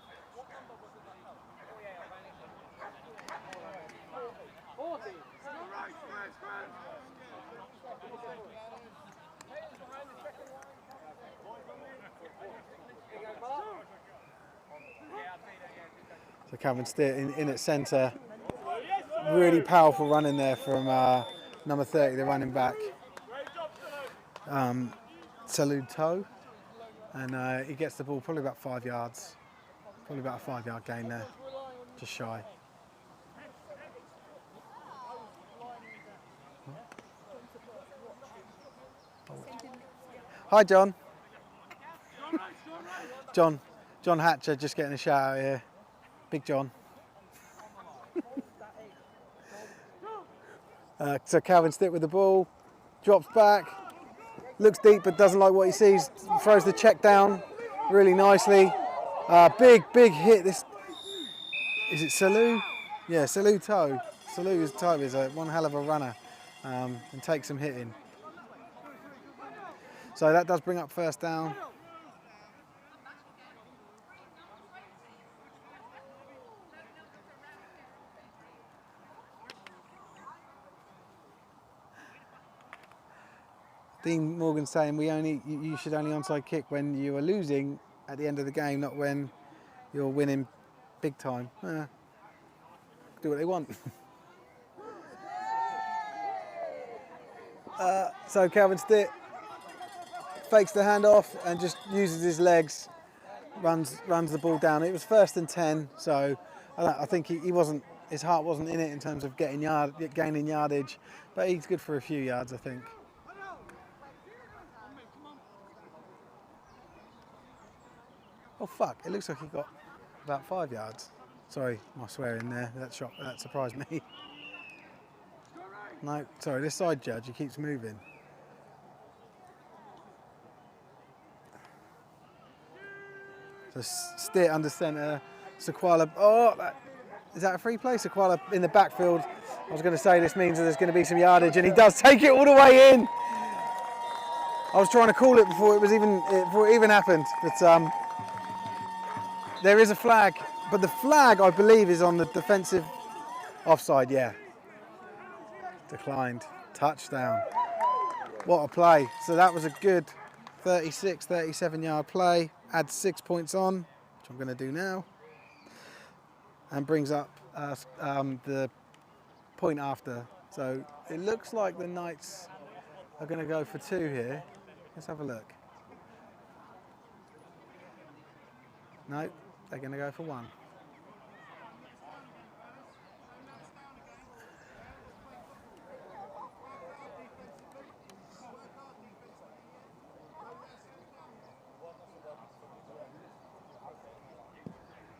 So Calvin Stitt in at centre. Really powerful run in there from number 30, the running back. Salud Toe. And he gets the ball probably about 5 yards. Probably about a 5-yard gain there. Just shy. Hi, John. John Hatcher just getting a shout out here. Big John. So Calvin Stitt with the ball, drops back, looks deep but doesn't like what he sees, throws the check down really nicely. Big hit. This is it Salou? Yeah, Salou Toe. Salou Toe is one hell of a runner and takes some hitting. So that does bring up 1st down. Dean Morgan saying you should only onside kick when you are losing at the end of the game, not when you're winning big time. Do what they want. So Calvin Stitt fakes the handoff and just uses his legs, runs the ball down. It was 1st and 10, so I think his heart wasn't in it in terms of gaining yardage, but he's good for a few yards, I think. Oh fuck, it looks like he got about 5 yards. Sorry, my swearing there, that surprised me. No, sorry, this side judge, he keeps moving. So Stitt under centre, Sequala, is that a free play? Sequala in the backfield. I was going to say this means that there's going to be some yardage, and he does take it all the way in. I was trying to call it before it even happened, but There is a flag, but the flag, I believe, is on the defensive offside, yeah. Declined. Touchdown. What a play. So that was a good 36, 37-yard play. Adds 6 points on, which I'm going to do now. And brings up the point after. So it looks like the Knights are going to go for 2 here. Let's have a look. No, they're going to go for 1.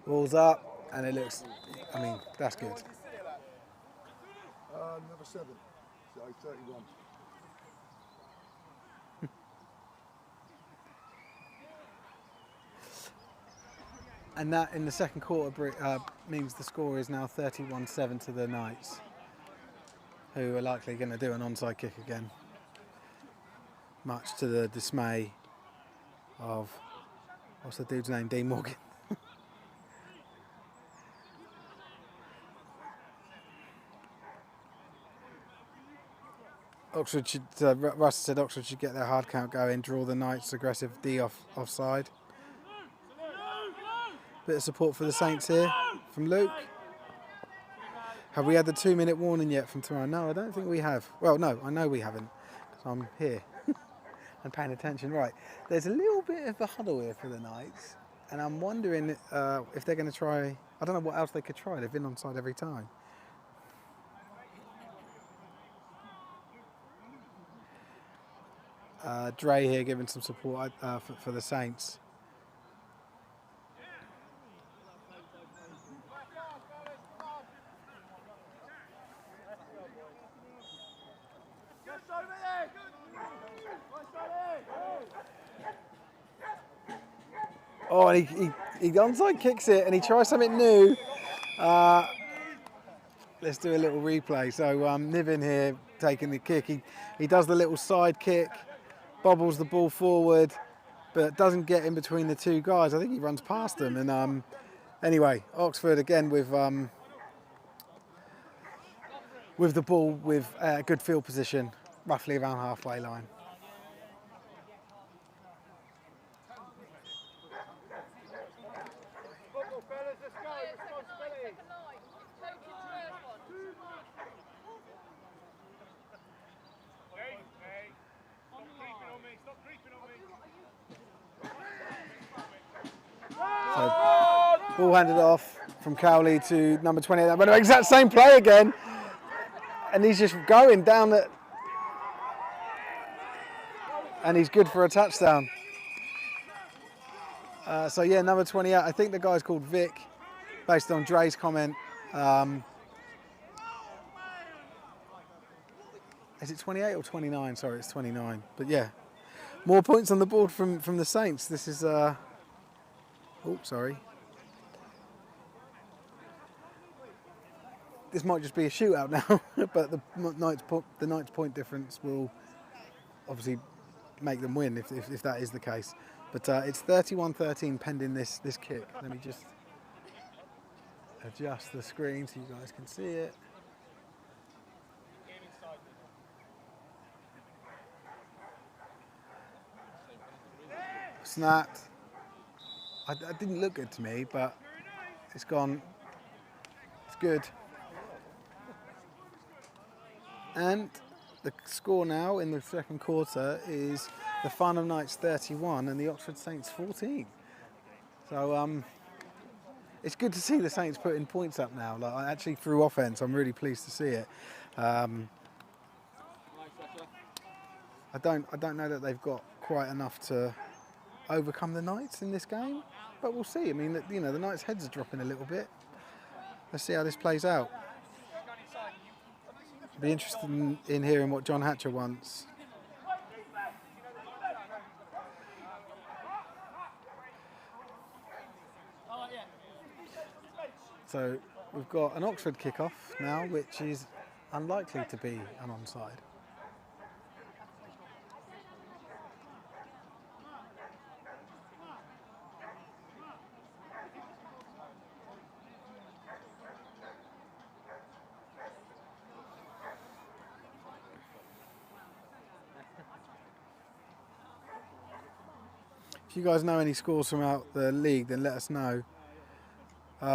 Ball's up, and it looks, I mean, that's good. Number 7, so 31. And that in the second quarter means the score is now 31-7 to the Knights, who are likely going to do an onside kick again, much to the dismay of, what's the dude's name, Dean Morgan. Oxford should, Russ said Oxford should get their hard count going, draw the Knights aggressive D offside. Bit of support for the Saints here from Luke. Have we had the 2-minute warning yet from tomorrow? No, I don't think we have. Well, no, I know we haven't, because I'm here and paying attention. Right, there's a little bit of a huddle here for the Knights, and I'm wondering if they're going to try, I don't know what else they could try. They've been onside every time. Dre here giving some support for the Saints. Oh, and he onside kicks it, and he tries something new. Let's do a little replay. So Niven here taking the kick. He does the little side kick, bobbles the ball forward, but doesn't get in between the 2 guys. I think he runs past them. And anyway, Oxford again with the ball with good field position, roughly around halfway line. So, ball handed off from Cowley to number 28. But exact same play again. And he's just going down the... And he's good for a touchdown. So yeah, number 28. I think the guy's called Vic, based on Dre's comment. Is it 28 or 29? Sorry, it's 29. But yeah, more points on the board from the Saints. This is... Oh, sorry. This might just be a shootout now, but the Knights' point difference will obviously make them win if that is the case. But it's 31-13 pending this kick. Let me just adjust the screen so you guys can see it. Snapped. It didn't look good to me, but it's gone. It's good. And the score now in the second quarter is the Farnham Knights 31 and the Oxford Saints 14. So it's good to see the Saints putting points up now. Like actually through offense, I'm really pleased to see it. I don't know that they've got quite enough to overcome the Knights in this game, but we'll see. I mean, the Knights' heads are dropping a little bit. Let's see how this plays out. Be interested in hearing what John Hatcher wants. So we've got an Oxford kickoff now, which is unlikely to be an onside. If you guys know any scores from out the league, then let us know.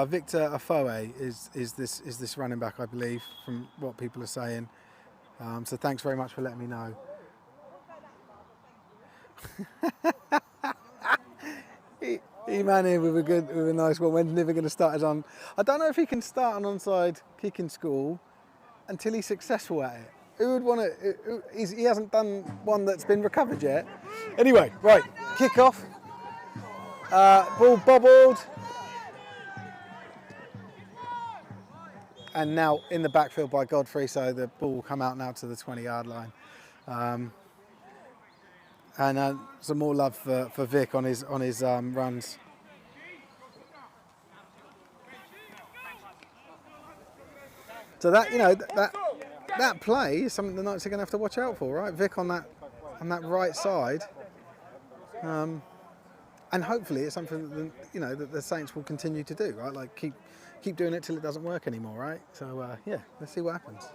Victor Afoe is this running back, I believe, from what people are saying. So thanks very much for letting me know. E-Man here with a nice one. When's Niver going to start his on? I don't know if he can start an onside kick in school until he's successful at it. Who would want to? He hasn't done one that's been recovered yet. Anyway, right, kick off. Ball bobbled. And now in the backfield by Godfrey, so the ball will come out now to the 20-yard line. And some more love for Vic on his runs. So that that play is something the Knights are going to have to watch out for, right? Vic on that right side, and hopefully it's something that the Saints will continue to do, right? Like keep doing it till it doesn't work anymore, right? So yeah, let's see what happens.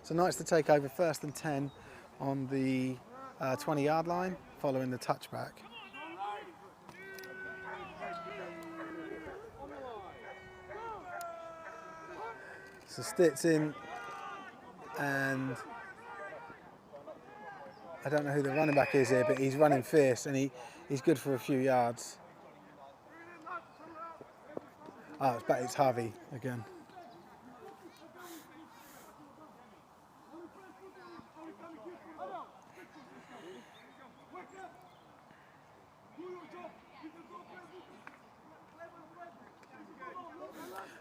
So Knights to take over 1st and 10 on the 20-yard line following the touchback. So Stitt's in, and I don't know who the running back is here, but he's running fierce and he's good for a few yards. Oh, it's Harvey again.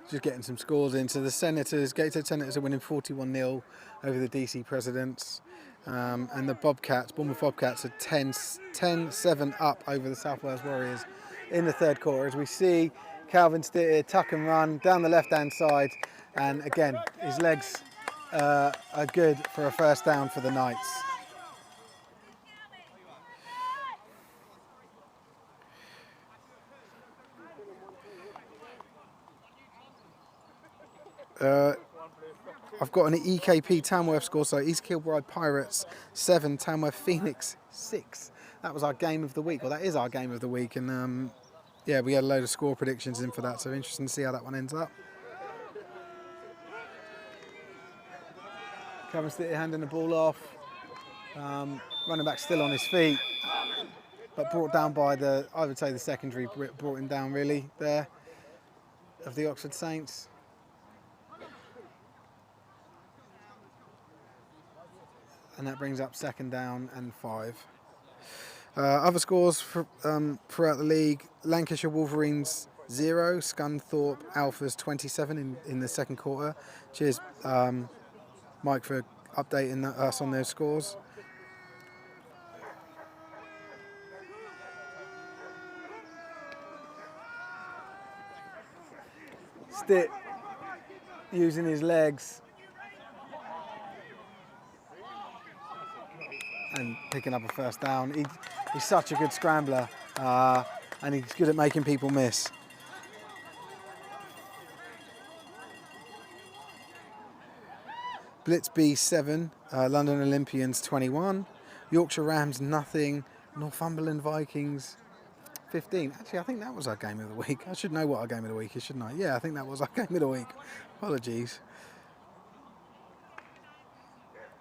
Just getting some scores in. So the Gateshead Senators are winning 41-0 over the DC Presidents. And the Bournemouth Bobcats are 10-7 up over the South Wales Warriors in the 3rd quarter. As we see Calvin Stitt here tuck and run down the left-hand side. And again, his legs are good for a 1st down for the Knights. I've got an EKP Tamworth score, so East Kilbride Pirates 7, Tamworth Phoenix 6. That was our game of the week, or that is our game of the week, and yeah, we had a load of score predictions in for that, so interesting to see how that one ends up. Calvin Stitt handing the ball off, running back still on his feet, but brought down by I would say the secondary brought him down really there, of the Oxford Saints. And that brings up 2nd down and 5. Other scores throughout the league: Lancashire Wolverines 0, Scunthorpe Alphas 27 in the 2nd quarter. Cheers, Mike, for updating us on those scores. Stitt using his legs and picking up a 1st down. He's such a good scrambler, and he's good at making people miss. Blitz B 7, London Olympians 21, Yorkshire Rams nothing, Northumberland Vikings 15. Actually, I think that was our game of the week. I should know what our game of the week is, shouldn't I? Yeah, I think that was our game of the week. Apologies.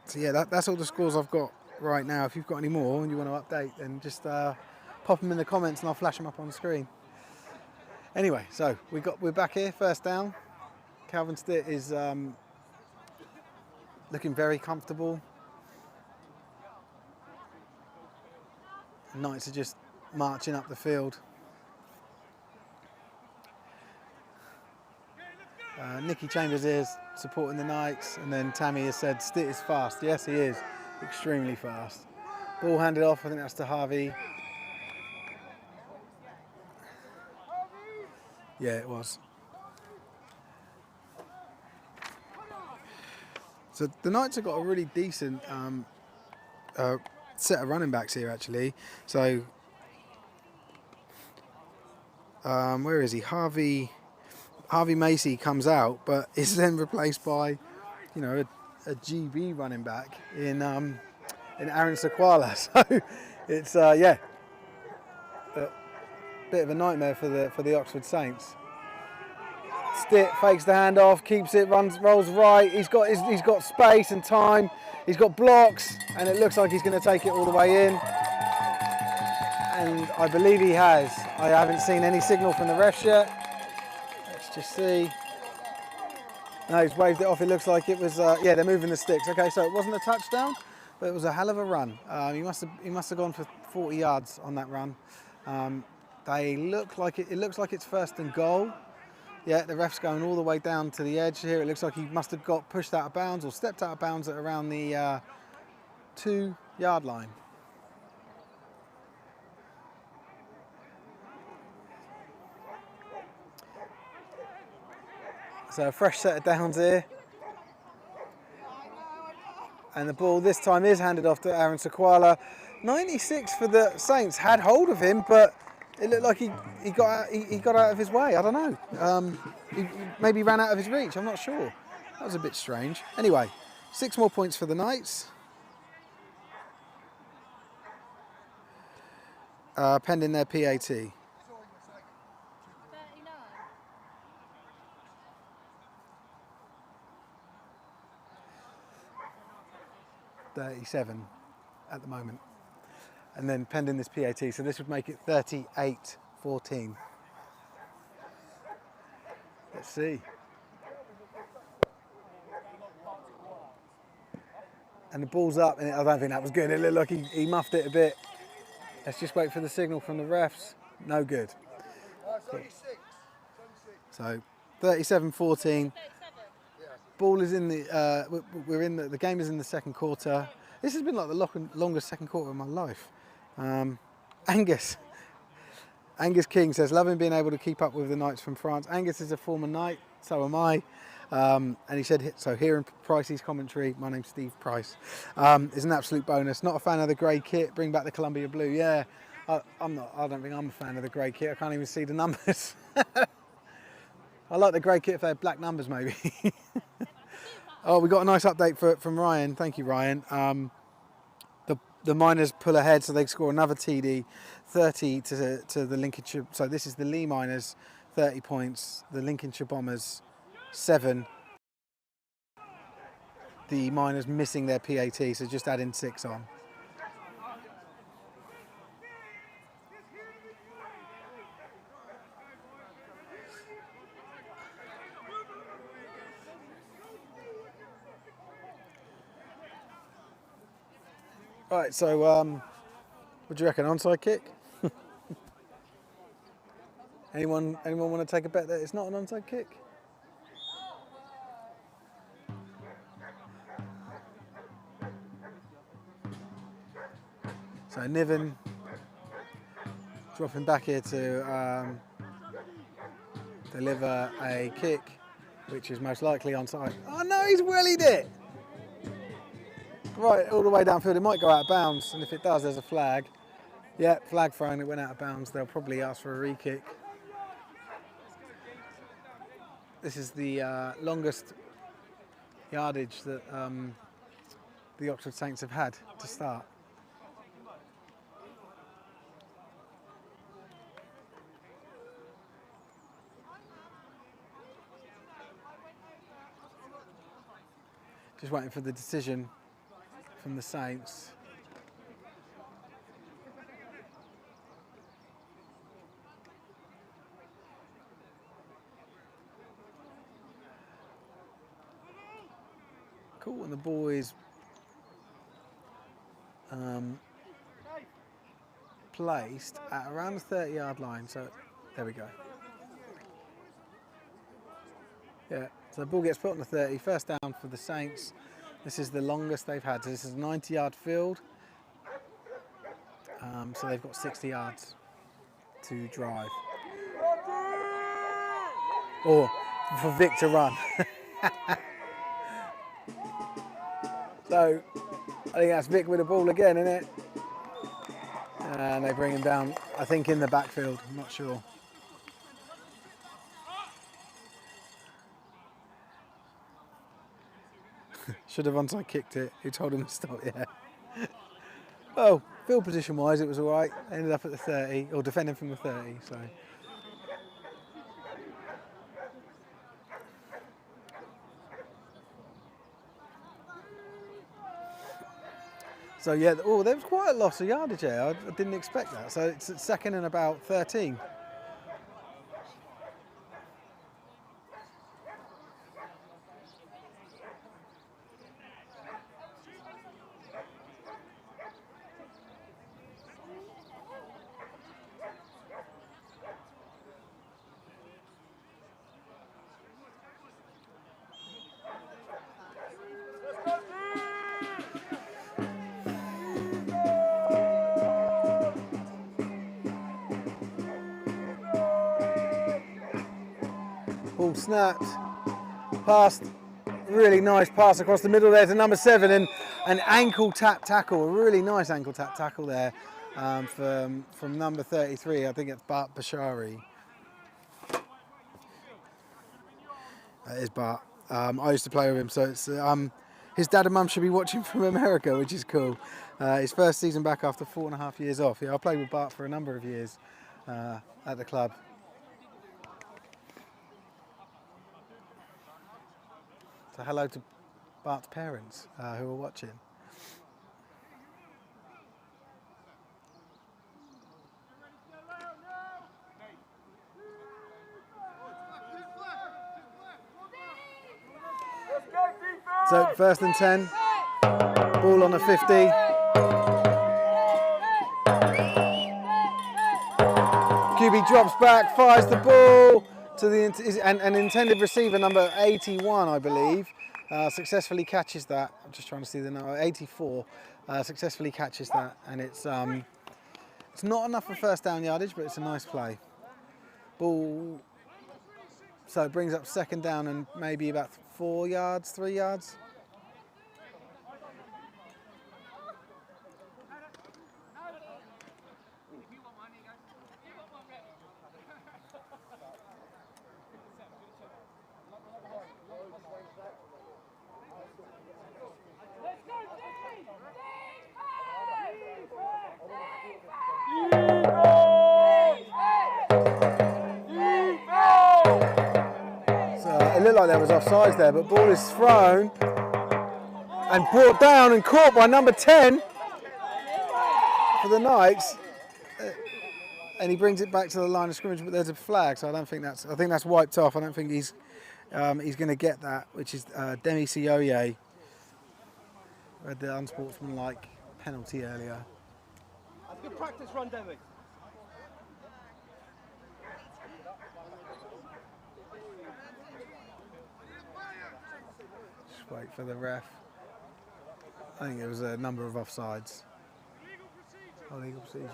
So yeah, that's all the scores I've got right now. If you've got any more and you want to update, then just pop them in the comments and I'll flash them up on the screen. Anyway, so we're back here, 1st down. Calvin Stitt is looking very comfortable. The Knights are just marching up the field. Nicky Chambers is supporting the Knights, and then Tammy has said Stitt is fast. Yes, he is. Extremely fast. Ball handed off, I think that's to Harvey. Yeah, it was. So the Knights have got a really decent set of running backs here, actually. So, where is he? Harvey Macy comes out, but is then replaced by, a GB running back in Aaron Sequala. So It's yeah, a bit of a nightmare for the Oxford Saints. Stitt fakes the handoff, keeps it, rolls right. He's got space and time. He's got blocks, and it looks like he's going to take it all the way in. And I believe he has. I haven't seen any signal from the refs yet. Let's just see. No, he's waved it off. It looks like it was. Yeah, they're moving the sticks. Okay, so it wasn't a touchdown, but it was a hell of a run. He must have gone for 40 yards on that run. They look like it looks like it's 1st and goal. Yeah, the ref's going all the way down to the edge here. It looks like he must have got pushed out of bounds or stepped out of bounds at around the 2-yard line. So a fresh set of downs here. And the ball this time is handed off to Aaron Sequala. 96 for the Saints had hold of him, but it looked like he got out of his way. I don't know. He maybe ran out of his reach. I'm not sure. That was a bit strange. Anyway, 6 more points for the Knights. Pending their PAT. 37 at the moment. And then pending this PAT, so this would make it 38-14. Let's see. And the ball's up, and I don't think that was good. It looked like he muffed it a bit. Let's just wait for the signal from the refs. No good. So 37-14. Ball is in the. We're in the game is in the second quarter. This has been like the longest second quarter of my life. Angus King says, loving being able to keep up with the Knights from France. Angus is a former Knight, so am I. And he said, so hearing Pricey's commentary, my name's Steve Price, is an absolute bonus. Not a fan of the grey kit, bring back the Columbia Blue. Yeah, I don't think I'm a fan of the grey kit. I can't even see the numbers. I like the grey kit if they had black numbers, maybe. Oh, we got a nice update from Ryan. Thank you, Ryan. The Miners pull ahead, so they score another TD, 30 to the Lincolnshire. So this is the Lee Miners, 30 points. The Lincolnshire Bombers, 7. The Miners missing their PAT, so just adding 6 on. Right, so what do you reckon? Onside kick? Anyone want to take a bet that it's not an onside kick? So Niven dropping back here to deliver a kick, which is most likely onside. Oh no, he's wellied it! Right, all the way downfield. It might go out of bounds, and if it does, there's a flag. Yeah, flag thrown, it went out of bounds. They'll probably ask for a re-kick. This is the longest yardage that the Oxford Saints have had to start. Just waiting for the decision from the Saints. Cool, and the ball is placed at around the 30-yard line, so there we go. Yeah, so the ball gets put on the 30, first down for the Saints. This is the longest they've had. So this is a 90-yard field. So they've got 60 yards to drive. Or for Vic to run. So I think that's Vic with the ball again, isn't it? And they bring him down, I think, in the backfield. I'm not sure. Should have onside kicked it. Who told him to stop? Yeah. Oh, Field position wise, it was all right. Ended up at the 30, or defending from the 30. So yeah, oh, there was quite a loss of yardage there. I didn't expect that. So it's at second and about 13. Ball snapped, passed, really nice pass across the middle there to number 7, and an ankle tap tackle, a really nice ankle tap tackle there from number 33, I think it's Bart Bashari. That is Bart. I used to play with him, so it's his dad and mum should be watching from America, which is cool. His first season back after 4.5 years off. Yeah, I played with Bart for a number of years at the club. So hello to Bart's parents who are watching. So first and 10, ball on the 50. QB drops back, fires the ball to the and intended receiver number 81, I believe, successfully catches that. I'm just trying to see the number. 84 successfully catches that, and it's not enough for first down yardage, but it's a nice play. Ball. So it brings up second down and maybe about 4 yards, 3 yards. It looked like there was offsides there, but ball is thrown and brought down and caught by number 10 for the Knights, and he brings it back to the line of scrimmage. But there's a flag, so I think that's wiped off. I don't think he's going to get that, which is Demi Sioye. Read the unsportsmanlike penalty earlier. That's good practice run, Demi. Wait for the ref. I think it was a number of offsides. Oh, legal procedure.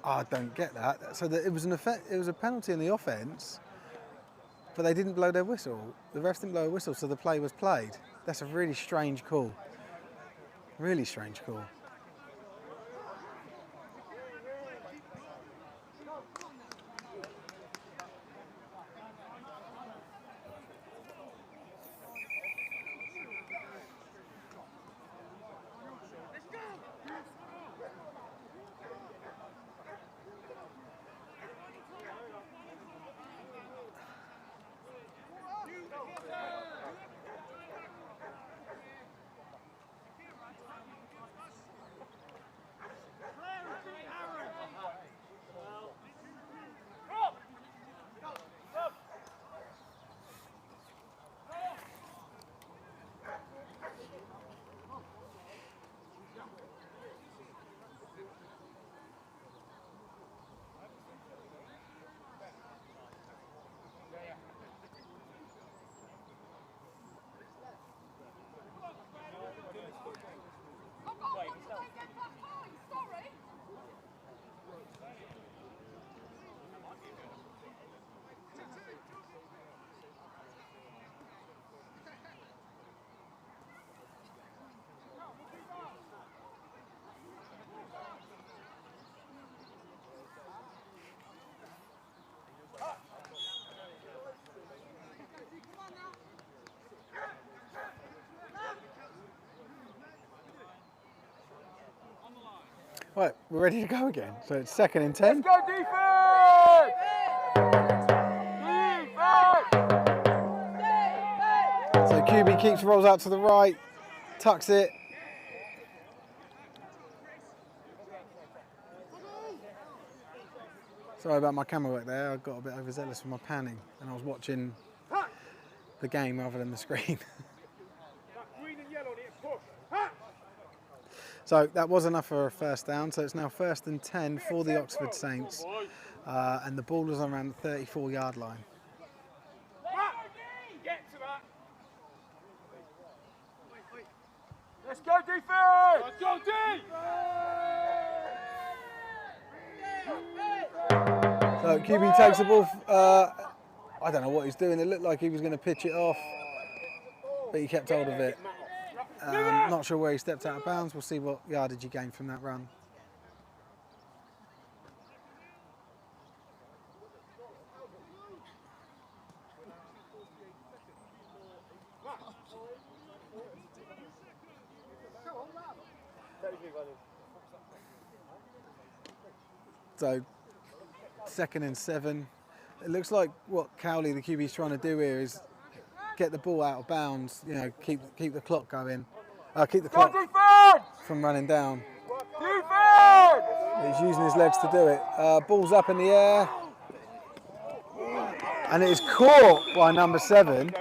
I don't get that. So it was a penalty in the offence, but they didn't blow their whistle. The refs didn't blow a whistle, so the play was played. That's a really strange call. Really strange call. Right, we're ready to go again. So it's 2nd and 10. Let's go defense! Defense! So QB keeps, rolls out to the right, tucks it. Sorry about my camera work there. I got a bit overzealous with my panning and I was watching the game rather than the screen. Green and yellow, need to push. So that was enough for a first down. So it's now 1st and 10 for the Oxford Saints. And the ball was around the 34-yard line. Get to that. Let's go defense! Let's go deep. So QB takes the ball. I don't know what he's doing. It looked like he was going to pitch it off, but he kept hold of it. Not sure where he stepped out of bounds. We'll see what yardage he gained from that run. So 2nd and 7. It looks like what Cowley, the QB, is trying to do here is get the ball out of bounds. You know, keep the clock going. Keep the clock from running down. Defense! He's using his legs to do it. Ball's up in the air, and it is caught by number 7.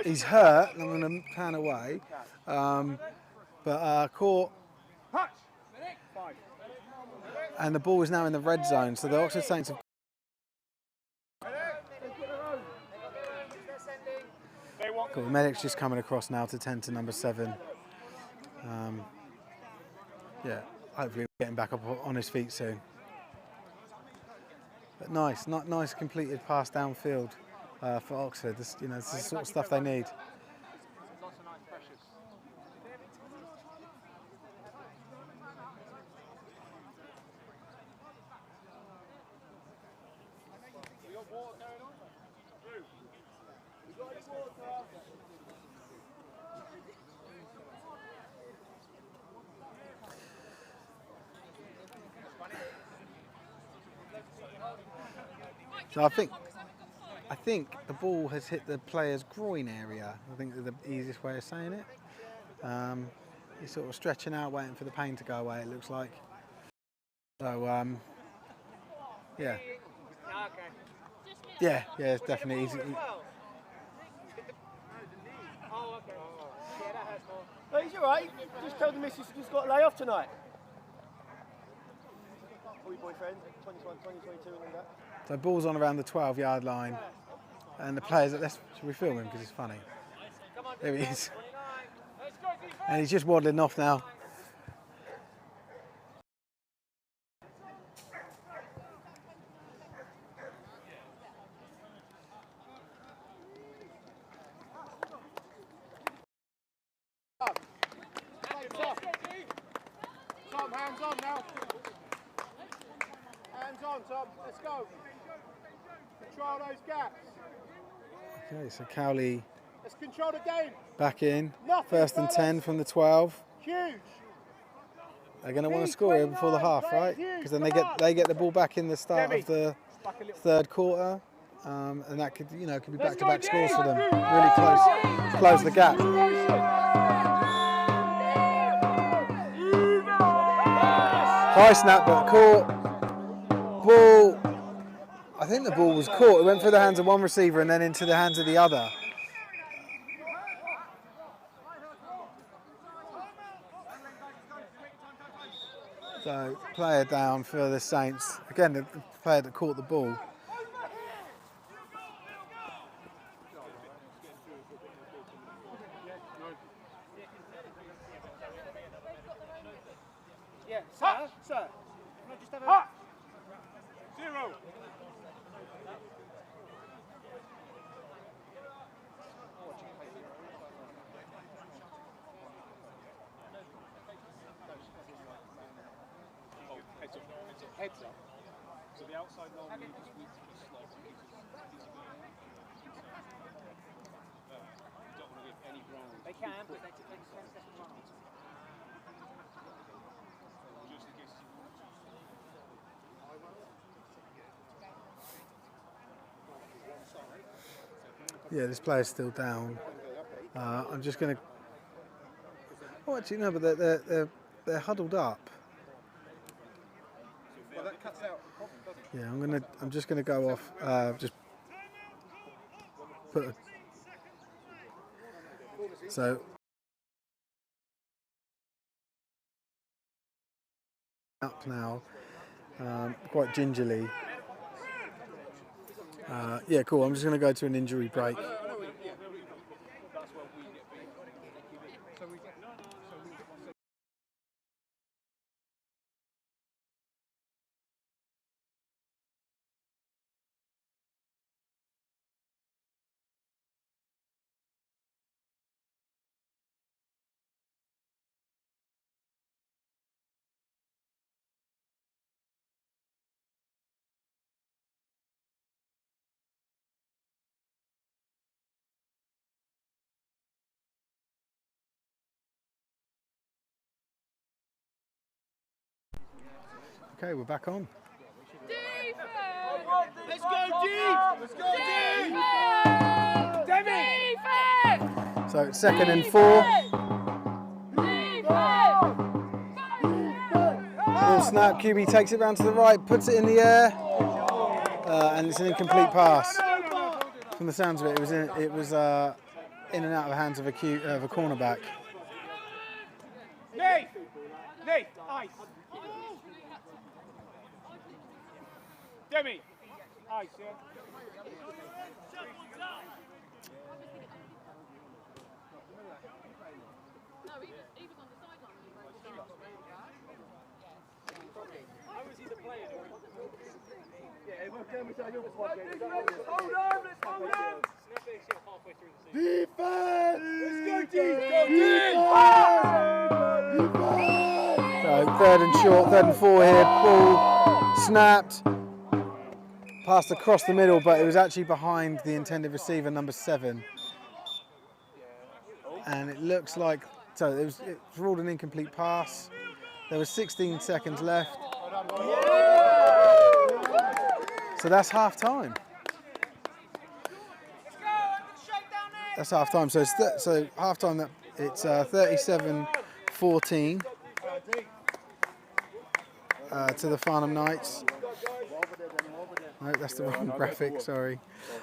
He's hurt. I'm going to pan away, but caught. And the ball is now in the red zone, so the Oxford Saints have. Cool. The medic's just coming across now to tend to number 7. Yeah, hopefully we're getting back up on his feet soon. But nice completed pass downfield for Oxford. This is the sort of stuff they need. So I think the ball has hit the player's groin area. I think is the easiest way of saying it. He's sort of stretching out, waiting for the pain to go away, it looks like. So, yeah. Yeah, it's definitely easy. No, he's alright. Just tell the missus he's got to lay off tonight. All your boyfriend, 21, 2022 and all that. So ball's on around the 12-yard line, and the players. Should we film him because it's funny? There he is, and he's just waddling off now. Tom, hands on now. Hands on, Tom. Let's go. Control those gaps. Okay, so Cowley Let's control the game. back in. Nothing, 1st and 10 from the 12. Huge. They're going to want to score here before the half, right? Because then they get the ball back in the start of the 3rd quarter, and that could be back-to-back scores for them. Really close the gap. High snap, but caught. Ball. I think the ball was caught. It went through the hands of one receiver and then into the hands of the other. So, player down for the Saints. Again, the player that caught the ball. Yeah, sir. Can I just have a... 0. Heads up. So the outside line will just need to be slow. You don't want to give any ground. They can, but they can run on. Yeah, this player's still down. I'm just going to. Oh, actually no, but they're huddled up. Well, that cuts out the problem, doesn't it? Yeah, I'm just gonna go off. Just put. So up now, quite gingerly. Yeah, cool. I'm just gonna go to an injury break. Okay, we're back on. Let's go deep! Let's go deep! Defense! So it's 2nd and 4. Ball snap. QB takes it round to the right, puts it in the air, and it's an incomplete pass. From the sounds of it, it was in and out of the hands of a cornerback. Nate, ice. Demi, ice, yeah. How is he the player? Hold on, let's hold on! Halfway through the season. Defense! Let's go deep! Go deep! So 3rd and short, 3rd and 4 here. Ball snapped, passed across the middle, but it was actually behind the intended receiver, number 7. And it looks like it's ruled an incomplete pass. There was 16 seconds left. So that's half time. That's half time. So half time. It's 37-14 to the Farnham Knights. No, that's the wrong graphic. Sorry.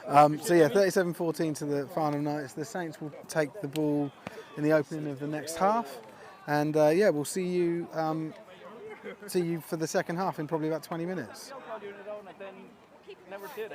So yeah, 37-14 to the Farnham Knights. The Saints will take the ball in the opening of the next half, and yeah, we'll see you for the second half in probably about 20 minutes. Never did.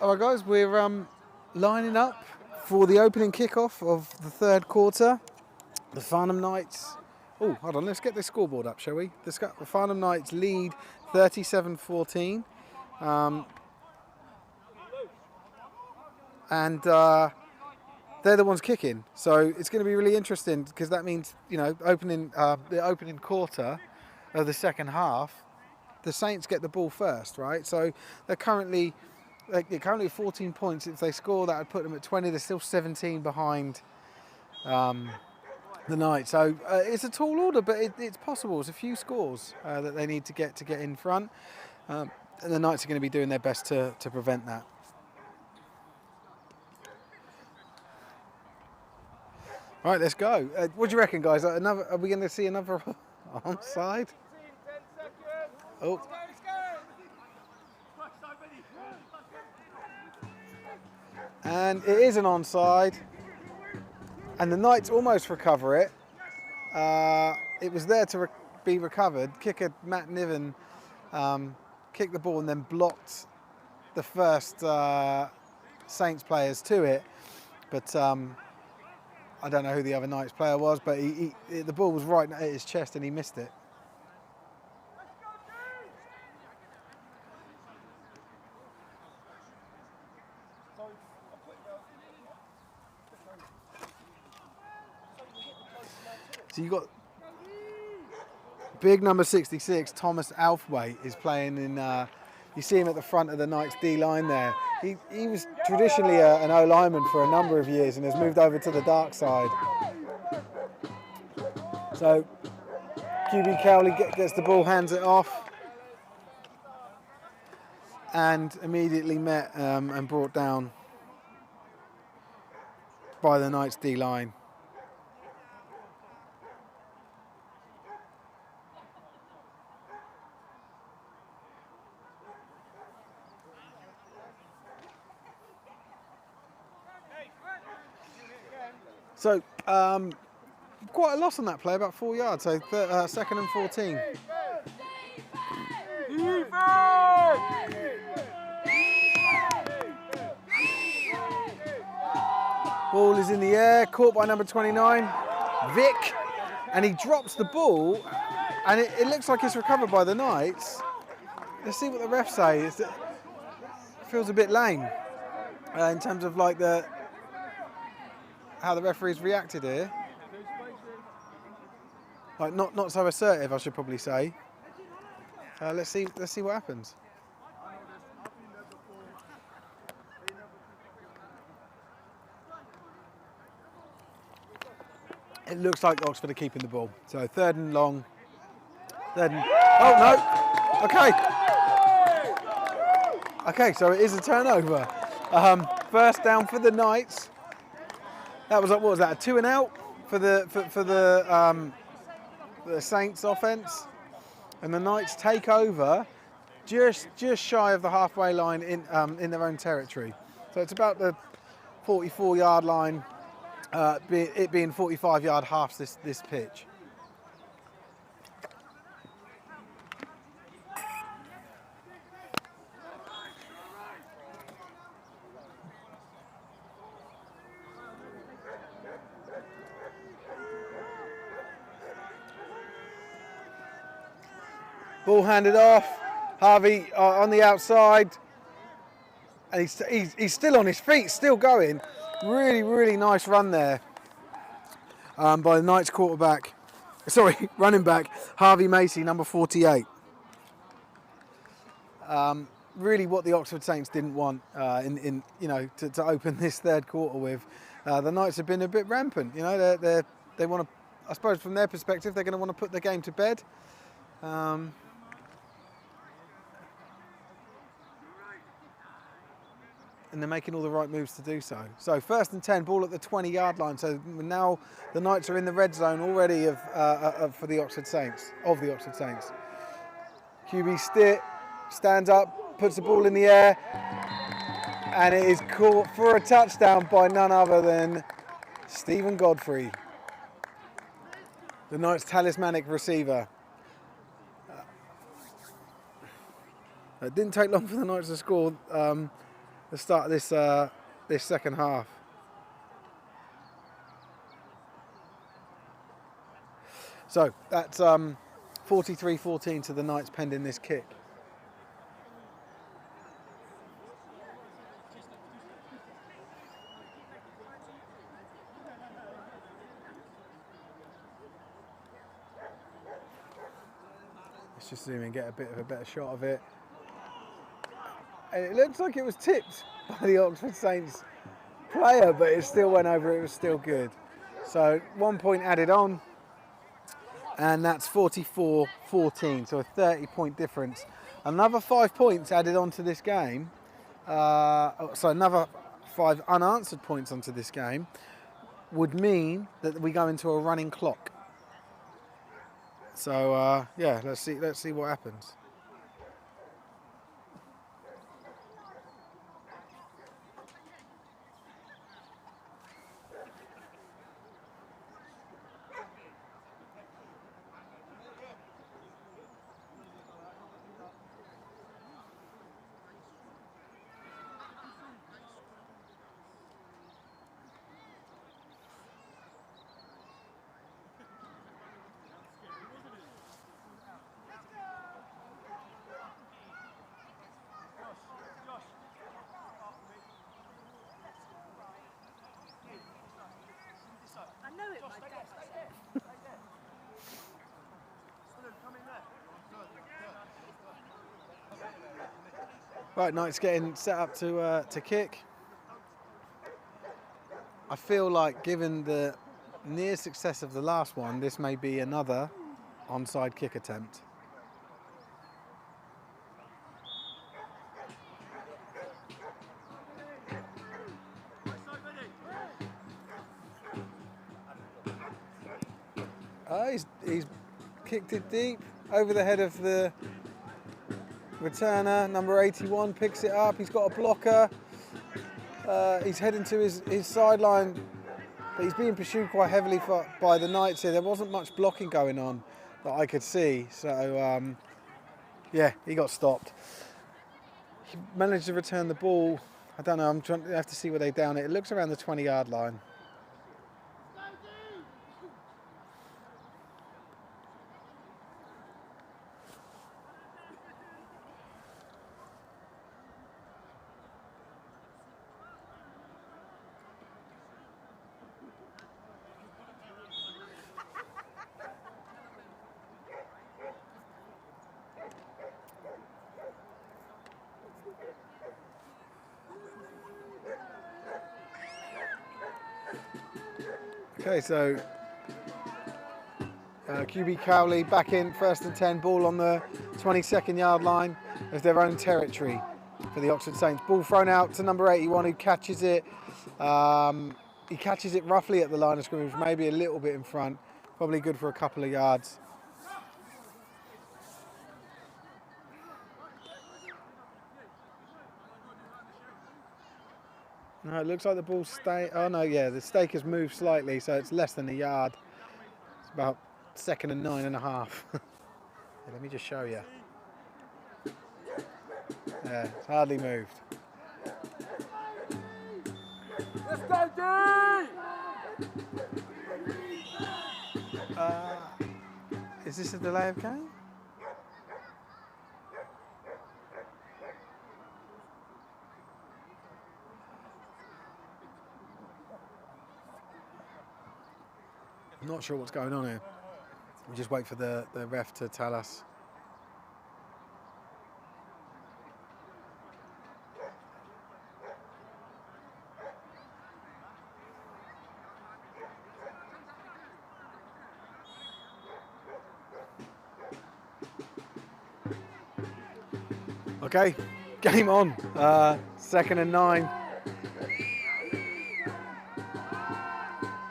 All right, guys, we're lining up for the opening kickoff of the third quarter. The Farnham Knights. Oh, hold on, let's get the scoreboard up, shall we? The Farnham Knights lead 37-14. And they're the ones kicking. So it's going to be really interesting because that means, you know, the opening quarter of the second half, the Saints get the ball first, right? So they're currently 14 points. If they score, that would put them at 20. They're still 17 behind the Knights. So it's a tall order, but it's possible. It's a few scores that they need to get in front. And the Knights are going to be doing their best to prevent that. All right, let's go. What do you reckon, guys? Are we going to see another onside? Oh. And it is an onside. And the Knights almost recover it. It was there to be recovered. Kicker Matt Niven kicked the ball and then blocked the first Saints players to it. But I don't know who the other Knights player was, but the ball was right at his chest and he missed it. So you got big number 66, Thomas Alfway, is playing in. You see him at the front of the Knights D line there. He was traditionally an O lineman for a number of years and has moved over to the dark side. So QB Cowley gets the ball, hands it off, and immediately met and brought down by the Knights D line. So, quite a loss on that play, about 4 yards, so second and 14. Ball is in the air, caught by number 29, Vic, and he drops the ball, and it looks like it's recovered by the Knights. Let's see what the refs say. It feels a bit lame in terms of like how the referees reacted here. Like not so assertive, I should probably say. Let's see what happens. It looks like Oxford are keeping the ball. So third and long. Oh no! Okay, so it is a turnover. First down for the Knights. That was what was that? A 2 and out for the Saints offense, and the Knights take over just shy of the halfway line in their own territory. So it's about the 44-yard line, it being 45-yard halves this pitch. Ball handed off, Harvey on the outside, and he's still on his feet, still going. Really, really nice run there by the Knights running back, Harvey Macy, number 48. Really what the Oxford Saints didn't want to open this third quarter with. The Knights have been a bit rampant, you know, they want to, I suppose from their perspective, they're going to want to put the game to bed. And they're making all the right moves to do so. So first and 10, ball at the 20-yard line. So now the Knights are in the red zone already for the Oxford Saints, QB Stitt stands up, puts the ball in the air, and it is caught for a touchdown by none other than Stephen Godfrey, the Knights' talismanic receiver. It didn't take long for the Knights to score. the start of this second half. So that's 43-14 to the Knights pending this kick. Let's just zoom in and get a bit of a better shot of it. And it looks like it was tipped by the Oxford Saints player, but it still went over, it was still good. So 1 point added on, and that's 44-14, so a 30-point difference. Another 5 points added onto this game, so another 5 unanswered points onto this game would mean that we go into a running clock. So yeah, let's see what happens. I know it, my dad. Right, Knights getting set up to kick. I feel like, given the near success of the last one, this may be another onside kick attempt. He's kicked it deep over the head of the returner. Number 81 picks it up. He's got a blocker. He's heading to his sideline, but he's being pursued quite heavily by the Knights here. There wasn't much blocking going on that I could see, so yeah, he got stopped. He managed to return the ball. I don't know, I'm trying to have to see where they down it. It looks around the 20-yard line. Okay, so QB Cowley back in, 1st and 10, ball on the 22nd yard line of their own territory for the Oxford Saints. Ball thrown out to number 81 who catches it. He catches it roughly at the line of scrimmage, maybe a little bit in front, probably good for a couple of yards. No, it looks like the ball's stay. Oh no, yeah, the stake has moved slightly, so it's less than a yard. It's about 2nd and 9.5. Yeah, let me just show you. Yeah, it's hardly moved. Let's go, D! Is this a delay of game? I'm not sure what's going on here. We just wait for the ref to tell us. Okay, game on. 2nd and 9.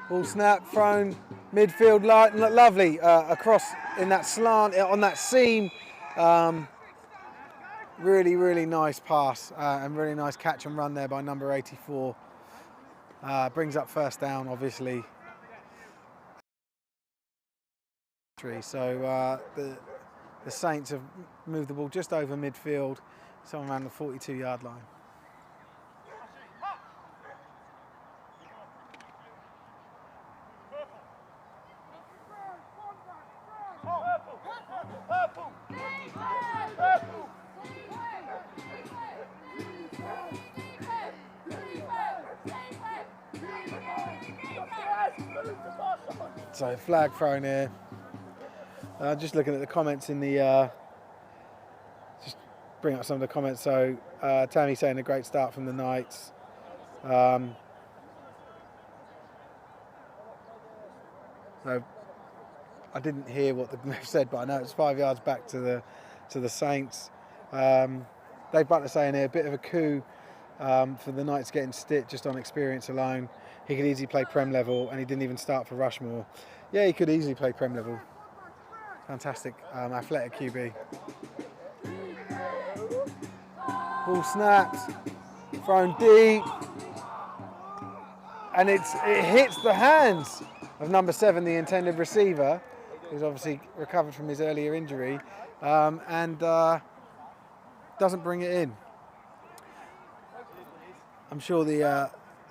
Ball snap, thrown, midfield, lovely, across in that slant, on that seam. Really, really nice pass and really nice catch and run there by number 84. Brings up 1st down, obviously. So the Saints have moved the ball just over midfield, somewhere around the 42-yard line. So flag thrown here. Just looking at the comments in the, just bring up some of the comments. So Tammy saying a great start from the Knights. So I didn't hear what the ref said, but I know it's 5 yards back to the Saints. Dave Butler saying here, a bit of a coup for the Knights getting Stitt just on experience alone. He could easily play Prem level, and he didn't even start for Rushmoor. Yeah, he could easily play Prem level. Fantastic, athletic QB. Ball snapped, thrown deep, and it hits the hands of number 7, the intended receiver, who's obviously recovered from his earlier injury, and doesn't bring it in. I'm sure you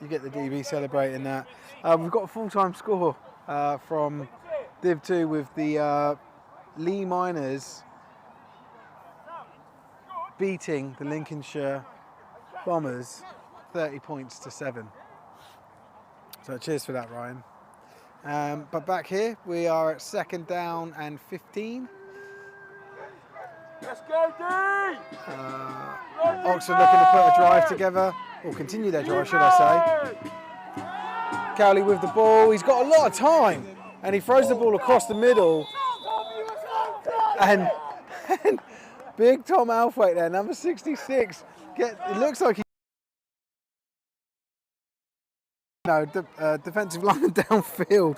get the DB celebrating that. We've got a full-time score from Div 2 with the Lee Miners beating the Lincolnshire Bombers 30 points to 7. So cheers for that, Ryan. But back here, we are at 2nd down and 15. Let's go, D! Oxford looking to put a drive together, or continue their drive, should I say. Cowley with the ball. He's got a lot of time, and he throws the ball across the middle. And big Tom Althwaite there, number 66. It looks like he. Defensive lineman downfield,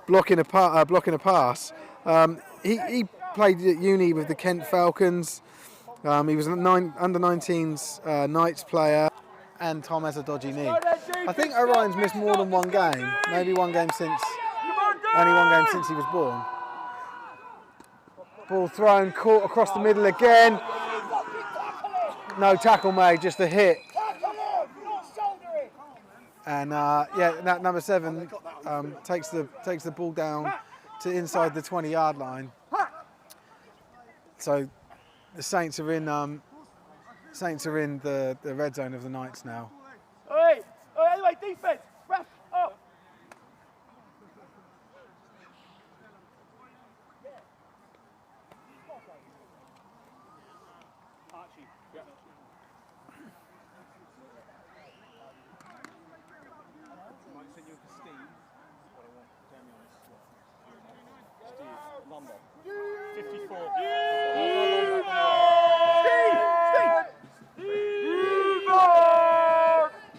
blocking a pass. He played at uni with the Kent Falcons. He was an under-19s Knights player, and Tom has a dodgy knee. I think Orion's missed more than one game, maybe only one game since he was born. Ball thrown, caught across the middle again. No tackle made, just a hit. And that number 7 takes the ball down to inside the 20-yard line. So the Saints are in the red zone of the Knights now. Hey, anyway, defense, wrap up. Archie, yeah. Might send you for Steve, but I want Steve, number 54.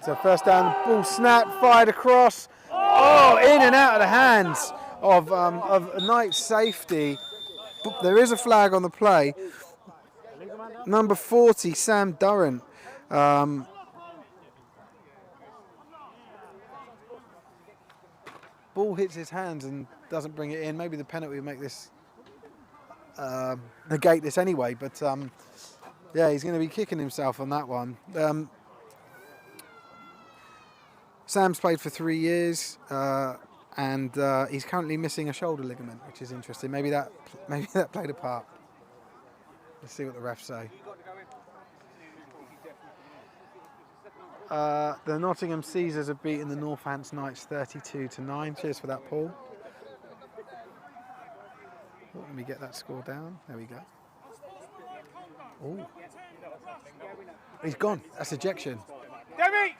So first down, the ball snap, fired across. Oh, in and out of the hands of a Knights safety. There is a flag on the play. Number 40, Sam Durrant. Ball hits his hands and doesn't bring it in. Maybe the penalty will make this negate this anyway. But yeah, he's going to be kicking himself on that one. Sam's played for 3 years, and he's currently missing a shoulder ligament, which is interesting. Maybe that played a part. Let's see what the refs say. The Nottingham Caesars have beaten the Northants Knights 32-9. Cheers for that, Paul. Oh, let me get that score down. There we go. Oh, he's gone. That's ejection. Demi!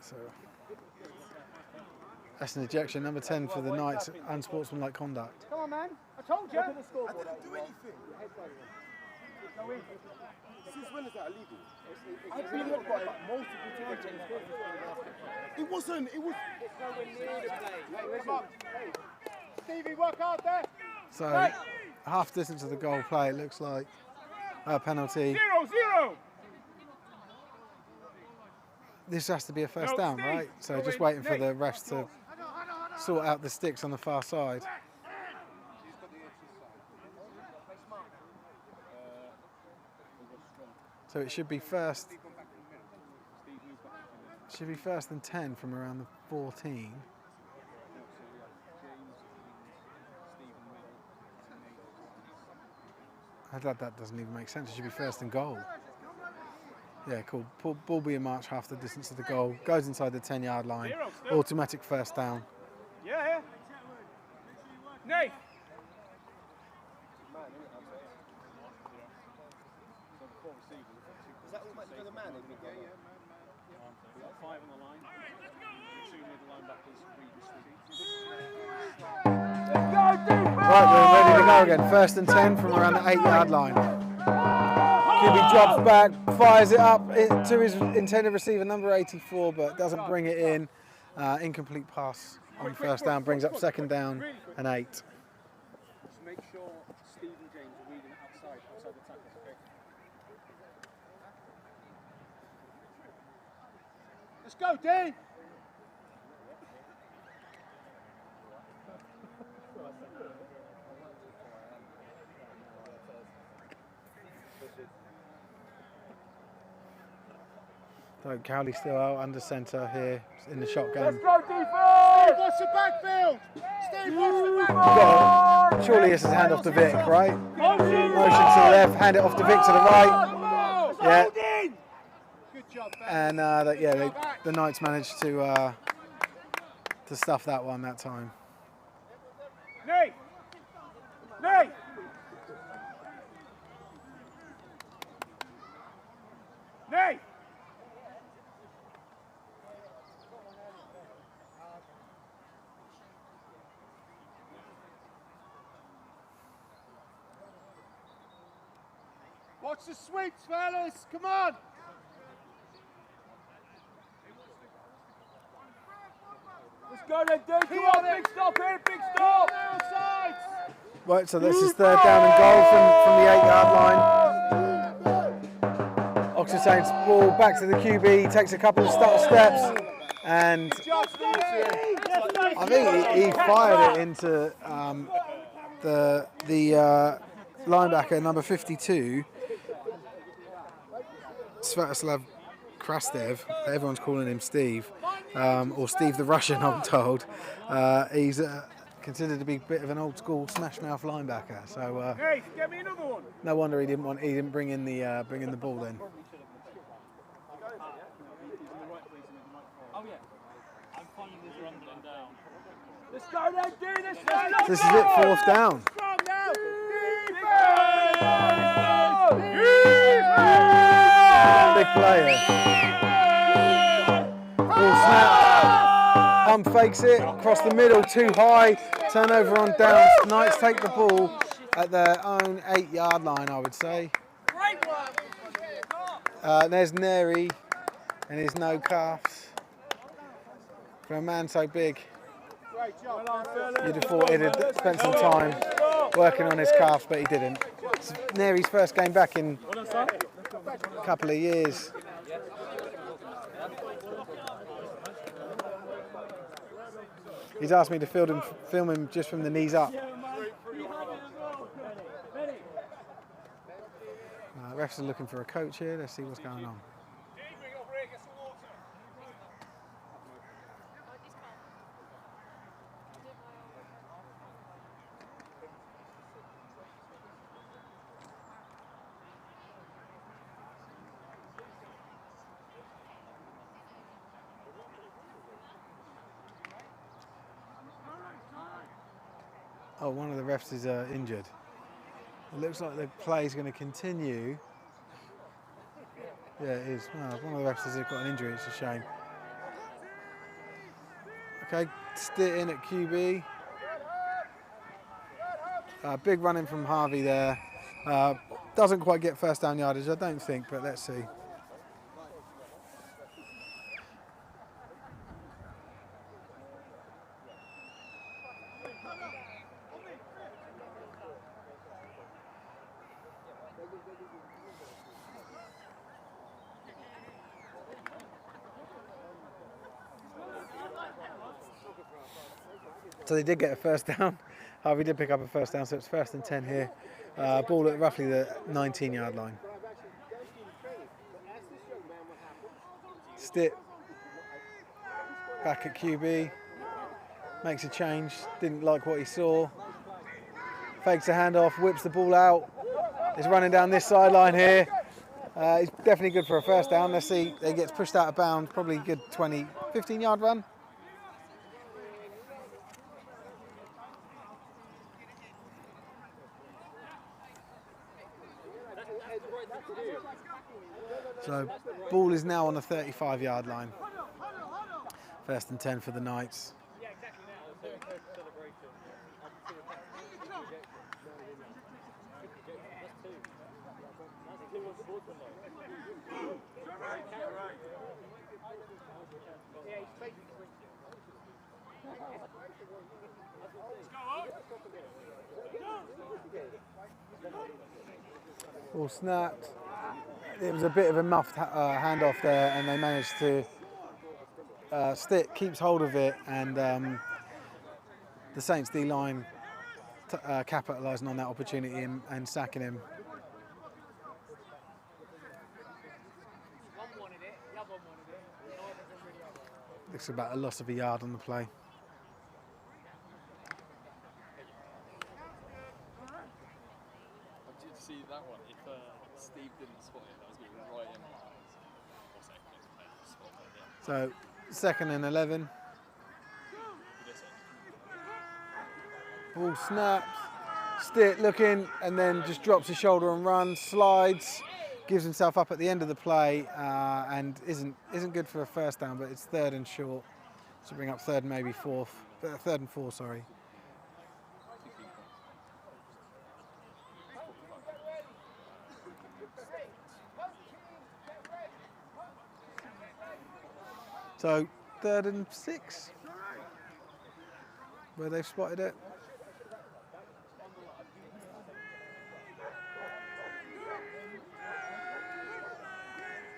So that's an ejection. Number 10 for the Knights. Unsportsmanlike conduct. Come on, man. I told you. I didn't do anything. Since when is that illegal? I've been hit by it multiple times. It wasn't. It was. Come on. Stevie, work hard there. So half distance of the goal play. It looks like a penalty. 0-0. This has to be a first down, right? So just waiting for the refs to sort out the sticks on the far side. So it should be first. Should be first and 10 from around the 14. That doesn't even make sense. It should be first and goal. Yeah, cool. Ball being marched half the distance of the goal. Goes inside the 10-yard line. Automatic first down. Yeah. Nate. Is that all the man? We've got 5 on the line. 2 middle linebackers, 3 Right, we're ready to go again. First and 10 from around the 8-yard line. QB drops back, fires it up to his intended receiver, number 84, but doesn't bring it in. Incomplete pass on first down, brings up second down and 8. Just make sure Steve and James are reading it outside the tackles, okay? Let's go, Dean. So Cowley still out under centre here in the shotgun. Let's go, defense. What's the backfield? Steve, what's the backfield? Surely this is hand off to Vic, right? Motion to the left, hand it off to Vic to the right. Yeah. Good job, And the Knights managed to stuff that one that time. Nate. Watch the sweeps, fellas. Come on. Let's go then, Duke. Come on, big stop here, big stop. Right, so this is third down and goal from the 8-yard line. Oxford Saints ball back to the QB, takes a couple of steps, and I think he fired it into the linebacker, number 52, Svetoslav Krastev. Everyone's calling him Steve, or Steve the Russian, I'm told. He's considered to be a bit of an old school smash mouth linebacker. So Hey, get me another one. no wonder he didn't bring in the ball then. Oh yeah. I'm finding this rumbling down. Let's go then, Dean. Let's go. This is it, fourth down. Strong now. Big player. Ball snap. Pump fakes it across the middle, too high. Turnover on downs. Knights take the ball at their own 8-yard line, I would say. There's Neri and his no calves. For a man so big, you'd have thought he'd have spent some time working on his calves, but he didn't. It's Neri's first game back in a couple of years. He's asked me to film him just from the knees up. Refs are looking for a coach here. Let's see what's going on. Oh, one of the refs is injured. It looks like the play is going to continue. Yeah, it is. Oh, one of the refs has got an injury. It's a shame. Okay, Stitt in at QB. Big run in from Harvey there. Doesn't quite get first down yardage, I don't think, but let's see. So they did get a first down. Harvey did pick up a first down, so it's first and 10 here. Ball at roughly the 19-yard line. Stitt back at QB. Makes a change. Didn't like what he saw. Fakes a handoff, whips the ball out. Is running down this sideline here. He's definitely good for a first down. Let's see, he gets pushed out of bounds, probably good 20, 15-yard run. So, ball is now on the 35-yard line. First and 10 for the Knights. All snapped. It was a bit of a muffed handoff there, and they managed to Stitt keeps hold of it, and the Saints D-line capitalising on that opportunity and sacking him. Looks about a loss of a yard on the play. Did you see that one? If Steve didn't spot it, that was going right in my eyes. So, second and 11. Ball snapped. Stitt looking, and then just drops his shoulder and runs, slides, gives himself up at the end of the play, and isn't good for a first down, but it's third and short. So bring up third and maybe third and four, sorry. So third and 6, where they've spotted it.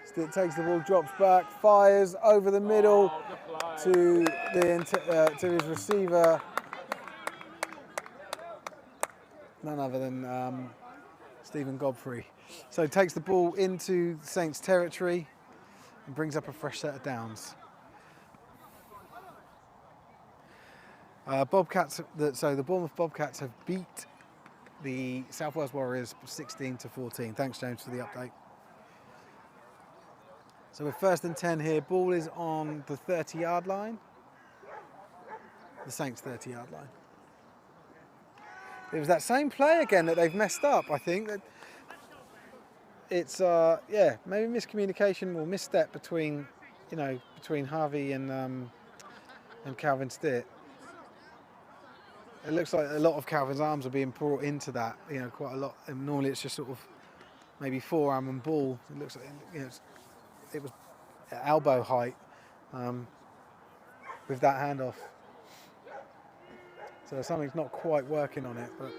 Stitt takes the ball, drops back, fires over the middle to his receiver. None other than Stephen Godfrey. So he takes the ball into Saints territory and brings up a fresh set of downs. Bobcats. So the Bournemouth Bobcats have beat the South Wales Warriors 16-14. Thanks, James, for the update. So we're first and 10 here. Ball is on the 30-yard line. The Saints 30-yard line. It was that same play again that they've messed up, I think. That it's maybe miscommunication or misstep between Harvey and Calvin Stitt. It looks like a lot of Calvin's arms are being brought into that, quite a lot. And normally it's just sort of maybe forearm and ball. It looks like, it was at elbow height with that handoff. So something's not quite working on it. But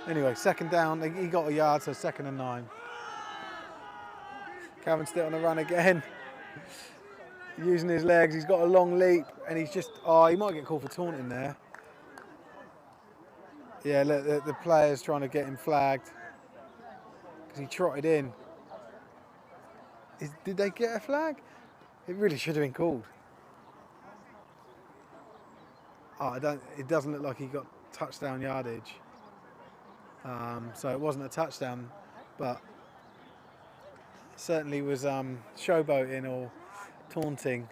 anyway, second down. He got a yard, so second and 9. Calvin Stitt on the run again. Using his legs. He's got a long leap, and he's just, he might get called for taunting there. Yeah, look, the player's trying to get him flagged because he trotted in. Did they get a flag? It really should have been called. It doesn't look like he got touchdown yardage. So it wasn't a touchdown, but certainly was showboating or taunting.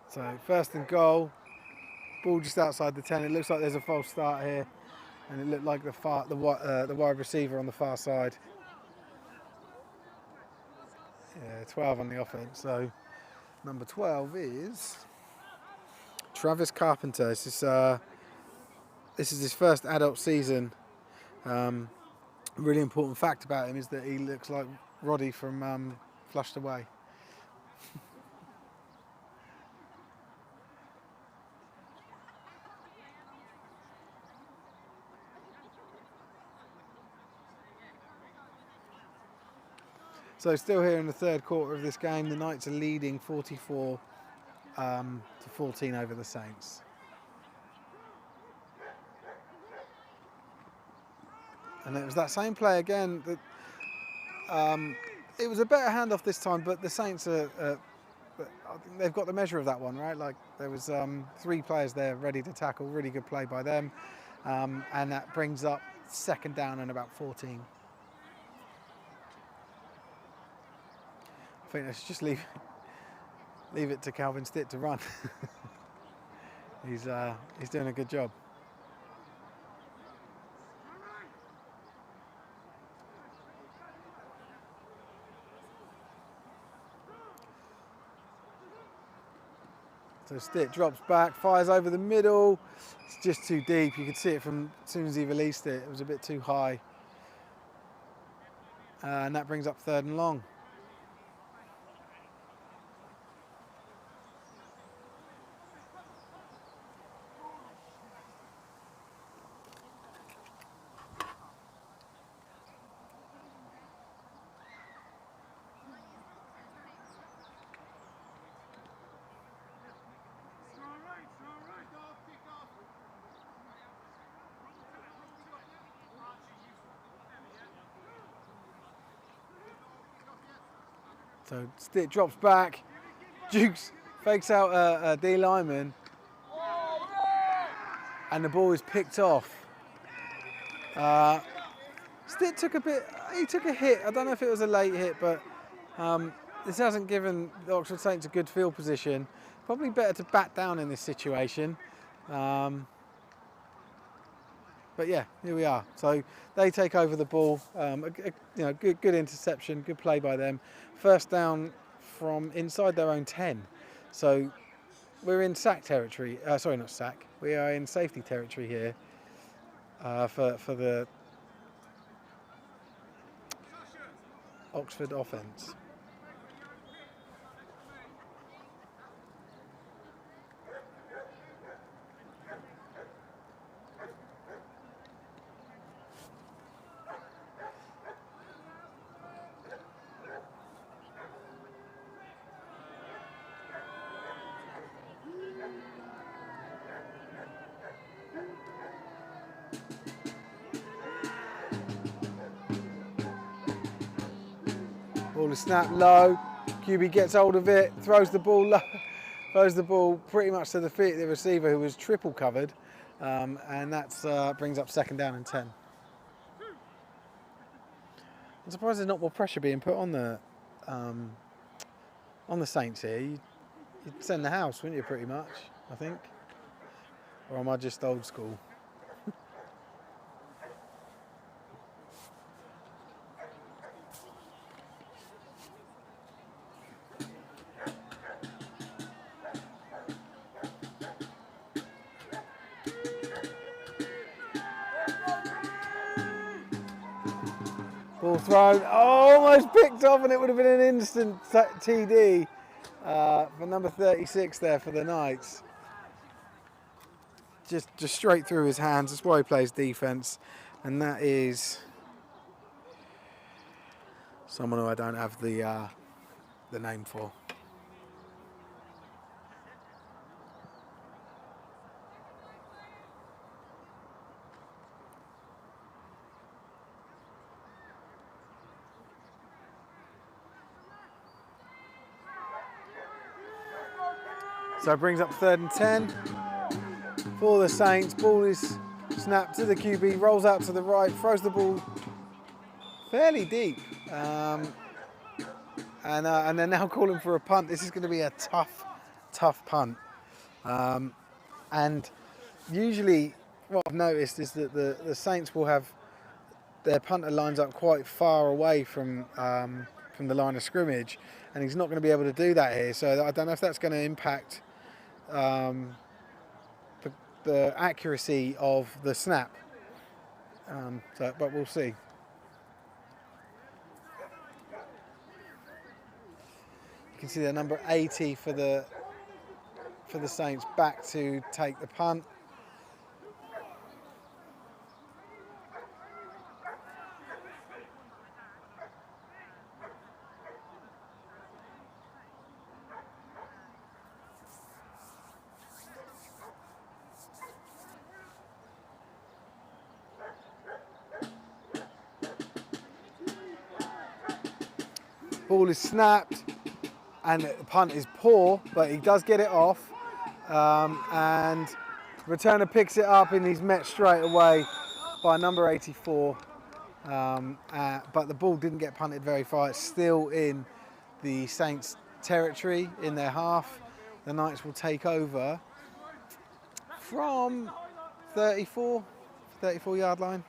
So first and goal. Ball just outside the 10. It looks like there's a false start here, and it looked like the wide receiver on the far side. Yeah, 12 on the offense. So number 12 is Travis Carpenter. This is his first adult season. Really important fact about him is that he looks like Roddy from Flushed Away. So still here in the third quarter of this game, the Knights are leading 44 to 14 over the Saints. And it was that same play again. That it was a better handoff this time, but the Saints are I think they've got the measure of that one, right? Like there was 3 players there ready to tackle, really good play by them, and that brings up second down and about 14. I think let's just leave it to Calvin Stitt to run. He's doing a good job. So Stitt drops back, fires over the middle. It's just too deep. You could see it from as soon as he released it. It was a bit too high. And that brings up 3rd and long. So Stitt drops back, Jukes fakes out a D lineman, and the ball is picked off. Stitt took a hit. I don't know if it was a late hit, but this hasn't given the Oxford Saints a good field position. Probably better to bat down in this situation. But yeah, here we are. So they take over the ball. Good interception, good play by them. First down from inside their own 10. So we're in sack territory. Sorry, not sack. We are in safety territory here for the Oxford offence. Ball is snapped low. QB gets hold of it, throws the ball low, throws the ball pretty much to the feet of the receiver, who was triple covered, and that brings up 2nd down and 10. I'm surprised there's not more pressure being put on the Saints here. You'd send the house, wouldn't you, pretty much, I think? Or am I just old school? Ball thrown, almost picked off, and it would have been an instant TD for number 36 there for the Knights. Just straight through his hands. That's why he plays defence, and that is someone who I don't have the name for. So it brings up 3rd and 10 for the Saints. Ball is snapped to the QB, rolls out to the right, throws the ball fairly deep. And they're now calling for a punt. This is going to be a tough punt. And usually what I've noticed is that the Saints will have their punter lines up quite far away from the line of scrimmage, and he's not going to be able to do that here. So I don't know if that's going to impact the accuracy of the snap, but we'll see. You can see the number 80 for the Saints back to take the punt. Ball is snapped, And the punt is poor, but he does get it off. And returner picks it up and he's met straight away by number 84. But the ball didn't get punted very far. It's still in the Saints' territory in their half. The Knights will take over from 34-yard line.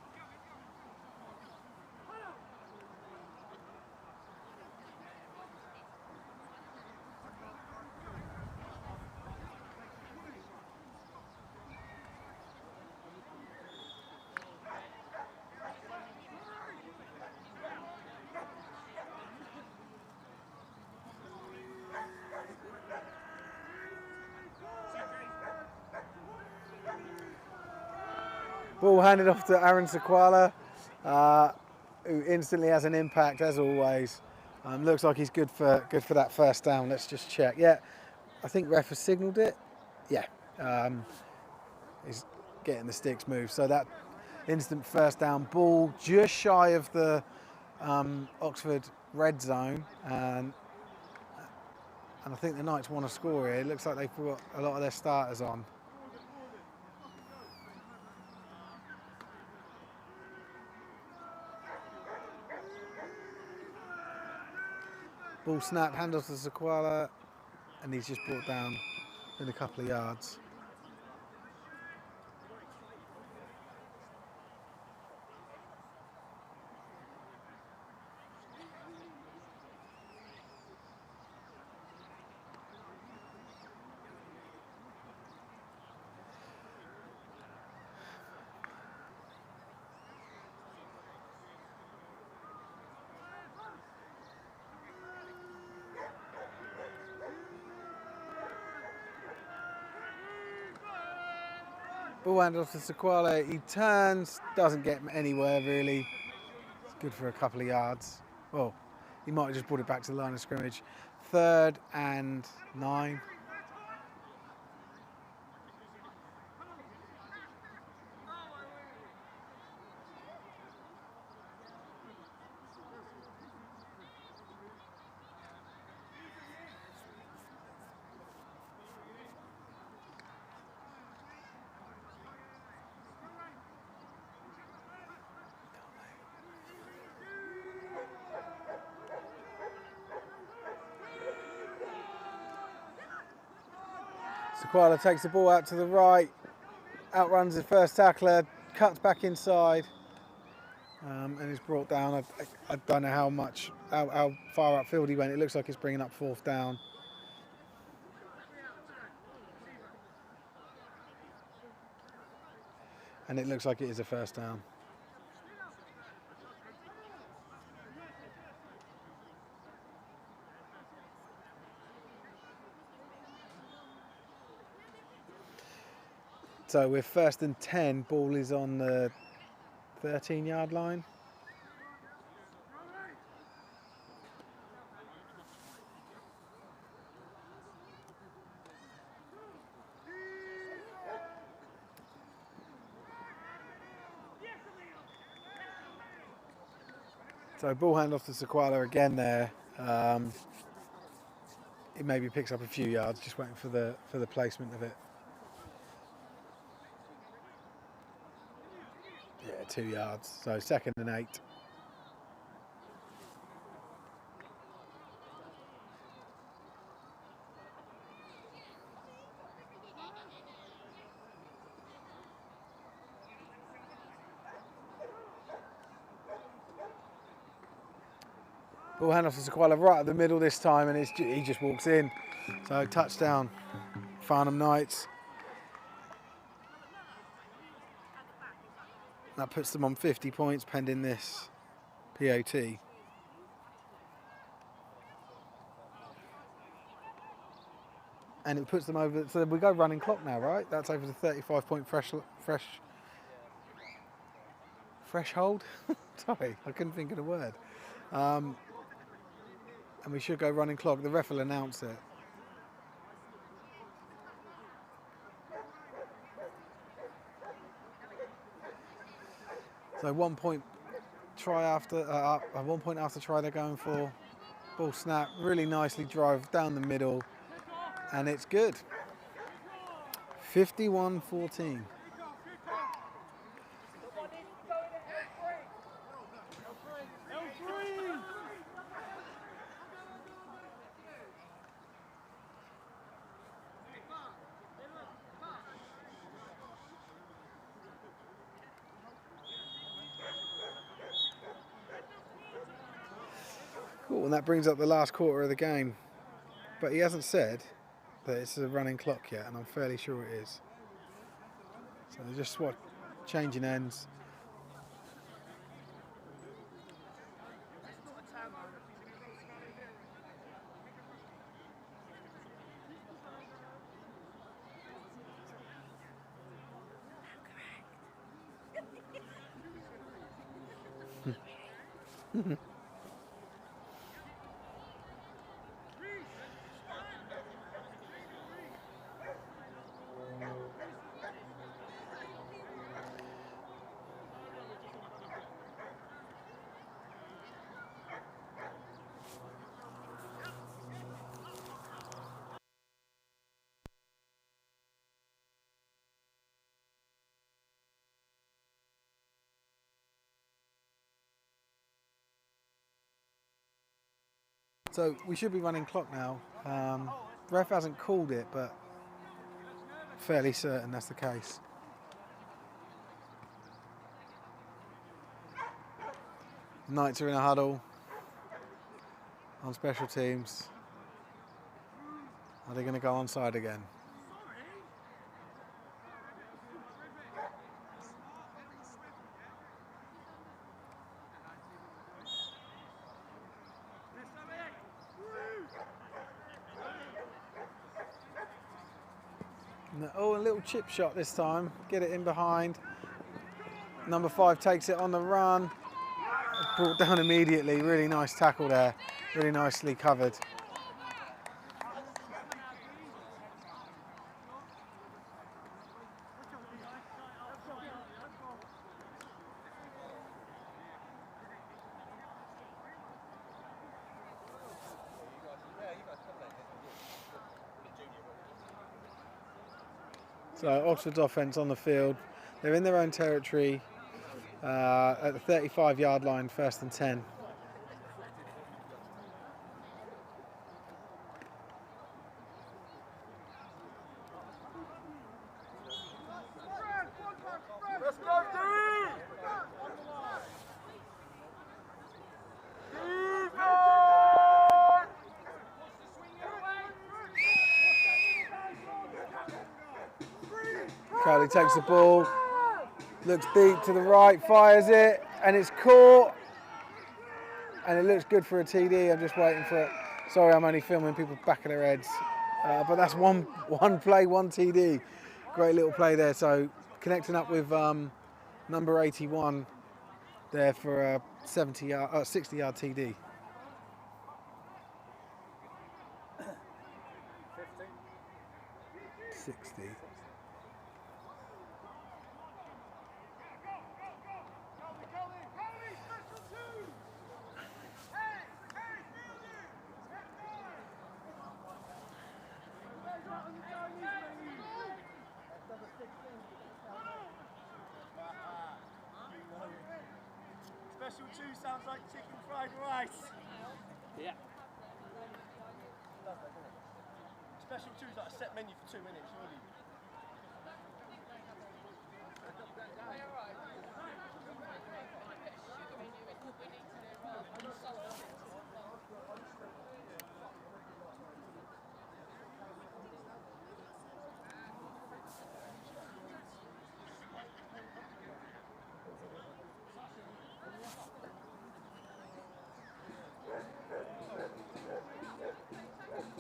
Ball handed off to Aaron Sequala, who instantly has an impact as always. Looks like he's good for that first down. Let's just check. Yeah, I think ref has signalled it. Yeah, he's getting the sticks moved. So that instant first down, ball just shy of the Oxford red zone, and I think the Knights want to score here. It looks like they've brought a lot of their starters on. Ball snap, handoff to Sequala, and he's just brought down in a couple of yards. Ball handed off to Sequala, he turns, doesn't get anywhere really. It's good for a couple of yards. Well, he might have just brought it back to the line of scrimmage. 3rd and 9. Sequala takes the ball out to the right, outruns the first tackler, cuts back inside, and is brought down. I don't know how far upfield he went. It looks like it's bringing up 4th down. And it looks like it is a first down. So we're 1st and 10, ball is on the 13-yard line. So ball handoff to Sequala again there. It maybe picks up a few yards, just waiting for the placement of it. Yeah, 2 yards. So 2nd and 8. Ball handoff to Sequala right at the middle this time, and he just walks in. So touchdown, Farnham Knights. That puts them on 50 points pending this PAT. And it puts them over, so we go running clock now, right? That's over the 35-point threshold. Sorry, I couldn't think of the word. And we should go running clock. The ref will announce it. So 1 point try after, 1 point after try they're going for. Ball snap, really nicely drive down the middle, and it's good. 51-14. Cool, and that brings up the last quarter of the game. But he hasn't said that it's a running clock yet, and I'm fairly sure it is. So they're just changing ends. So we should be running clock now. Ref hasn't called it, but fairly certain that's the case. Knights are in a huddle on special teams. Are they going to go onside again? Oh, a little chip shot this time. Get it in behind. Number 5 takes it on the run. Brought down immediately. Really nice tackle there. Really nicely covered. So Oxford's offence on the field. They're in their own territory at the 35-yard line, 1st and 10. Crowley takes the ball, looks deep to the right, fires it, and it's caught. And it looks good for a TD. I'm just waiting for it. Sorry, I'm only filming people back of their heads. But that's one play, one TD. Great little play there. So connecting up with number 81 there for a 60-yard TD. 60. Special 2 sounds like chicken fried rice. Yeah. Special 2 is like a set menu for 2 minutes, surely.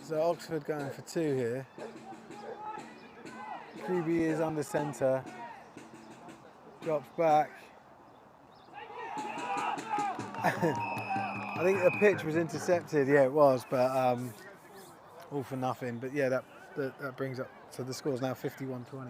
So Oxford going for 2 here. QB is under centre. Drops back. I think the pitch was intercepted. Yeah, it was, but all for nothing. But yeah, that brings up. So the score's now 51-20.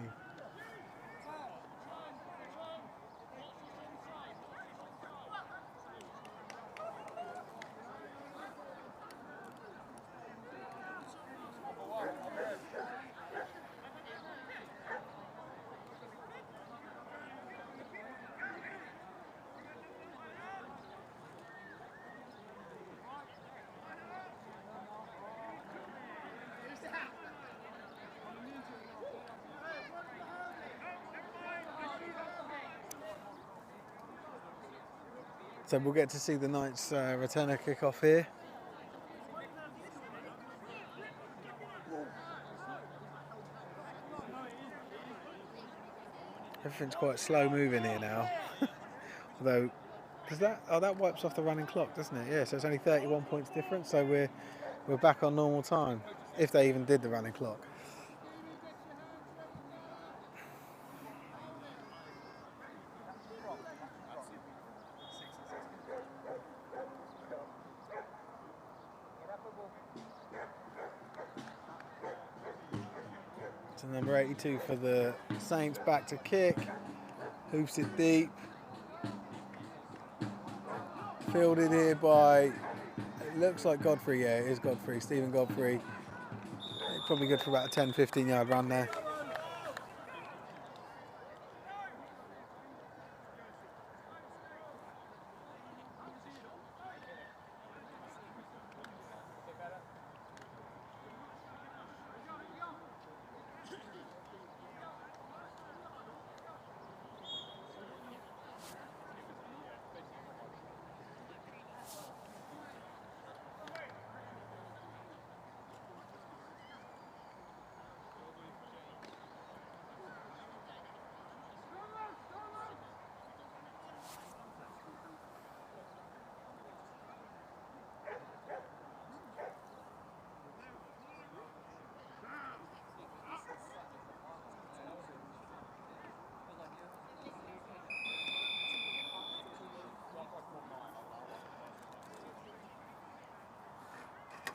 So we'll get to see the Knights returner kick off here. Everything's quite slow moving here now. Although, does that that wipes off the running clock, doesn't it? Yeah, so it's only 31 points difference, so we're back on normal time, if they even did the running clock. So number 82 for the Saints, back to kick, hoops it deep. Fielded here by, it looks like Godfrey, yeah, it is Godfrey, Stephen Godfrey. Probably good for about a 10-15 yard run there.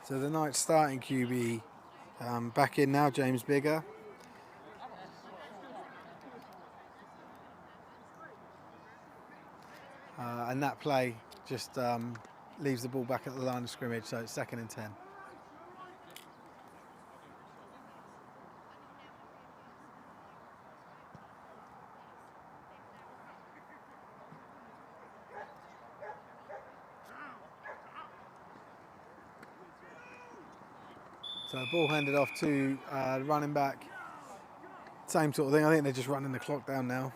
So the Knights starting QB back in now, James Bigger. And that play just leaves the ball back at the line of scrimmage, so it's 2nd and 10. So ball handed off to the running back. Same sort of thing. I think they're just running the clock down now.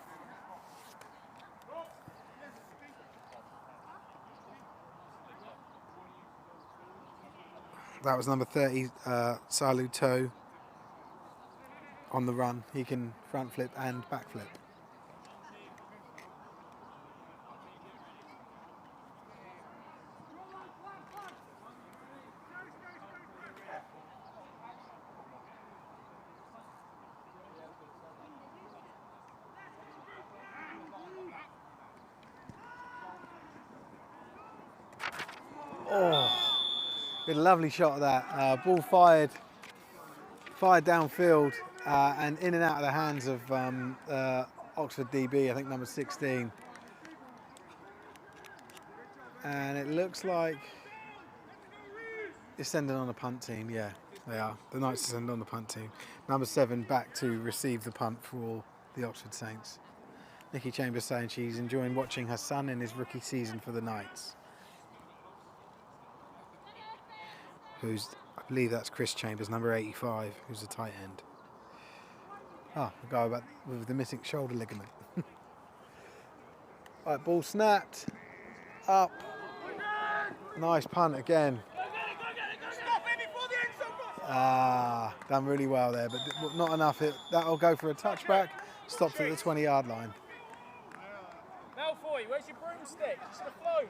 That was number 30, Salu Toe, on the run. He can front flip and back flip. Oh, a lovely shot of that. Ball fired downfield and in and out of the hands of Oxford DB, I think number 16. And it looks like it's sending on a punt team. Yeah, they are. The Knights are sending on the punt team. Number 7 back to receive the punt for the Oxford Saints. Nikki Chambers saying she's enjoying watching her son in his rookie season for the Knights. Who's, I believe that's Chris Chambers, number 85, who's a tight end. Ah, the guy with the missing shoulder ligament. Right, ball snapped, up, nice punt again. Done really well there, but not enough. That'll go for a touchback, stopped at the 20-yard line. Malfoy, where's your broomstick? It's the flow.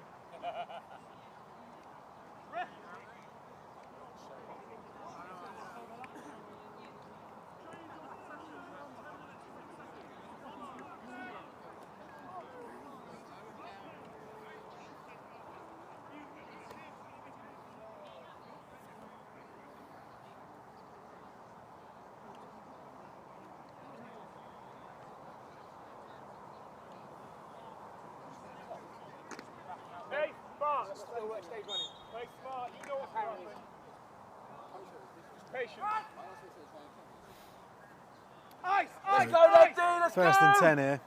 Stay running. Play smart, you know what's happening. Patient. Ice! First and 10 here.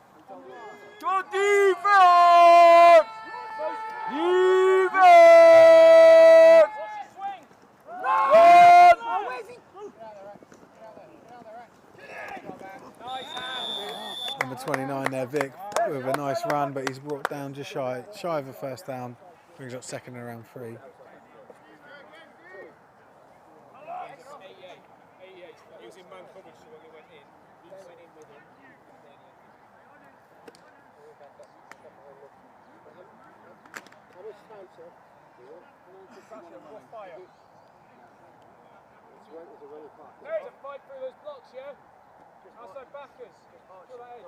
Good defense! Defense! What's your swing? Run! Oh, where's he? Nice hand. Number 29 there, Vic. with a nice run, but he's brought down just shy of a first down. Brings up second and around 3. He was in man coverage, so when they went in, he went in with him. How much time, sir? Fire. It's a running clock. There's a fight through those blocks, yeah? Outside backers. Feel that edge.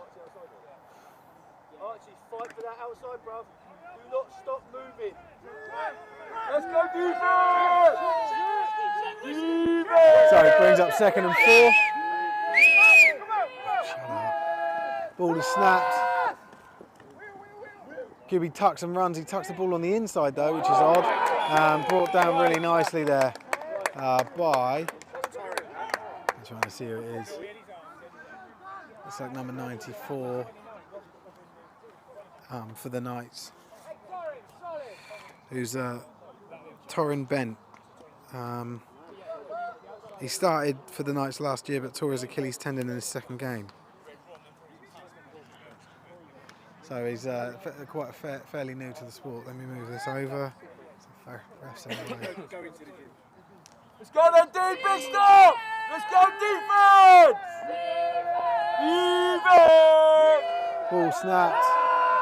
Archie, fight for that outside, bruv. Do not stop moving. Let's go defense! Defense! So it brings up second and 4. Shut up. Ball is snapped. QB tucks and runs. He tucks the ball on the inside though, which is odd. Brought down really nicely there by. I'm trying to see who it is. It's like number 94 for the Knights, who's Torrin Bent. He started for the Knights last year but tore his Achilles tendon in his second game. So he's quite fairly new to the sport. Let me move this over. Go into the gym. Let's go then, D, big stop! Let's go defense! Defense! Ball snapped.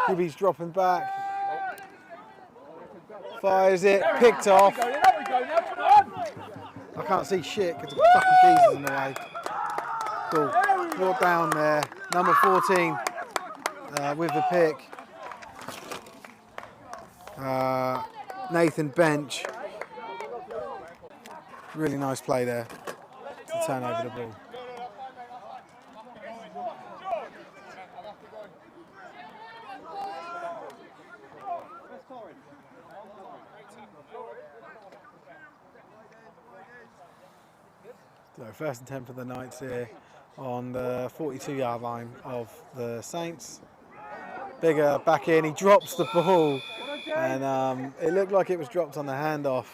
QB's dropping back. Fires it. Picked off. I can't see shit because the fucking geezer's in the way. Ball brought down there. Number 14 with the pick. Nathan Bench. Really nice play there to turn over the ball. So first and 10 for the Knights here on the 42-yard line of the Saints. Bigger back in, he drops the ball and it looked like it was dropped on the handoff.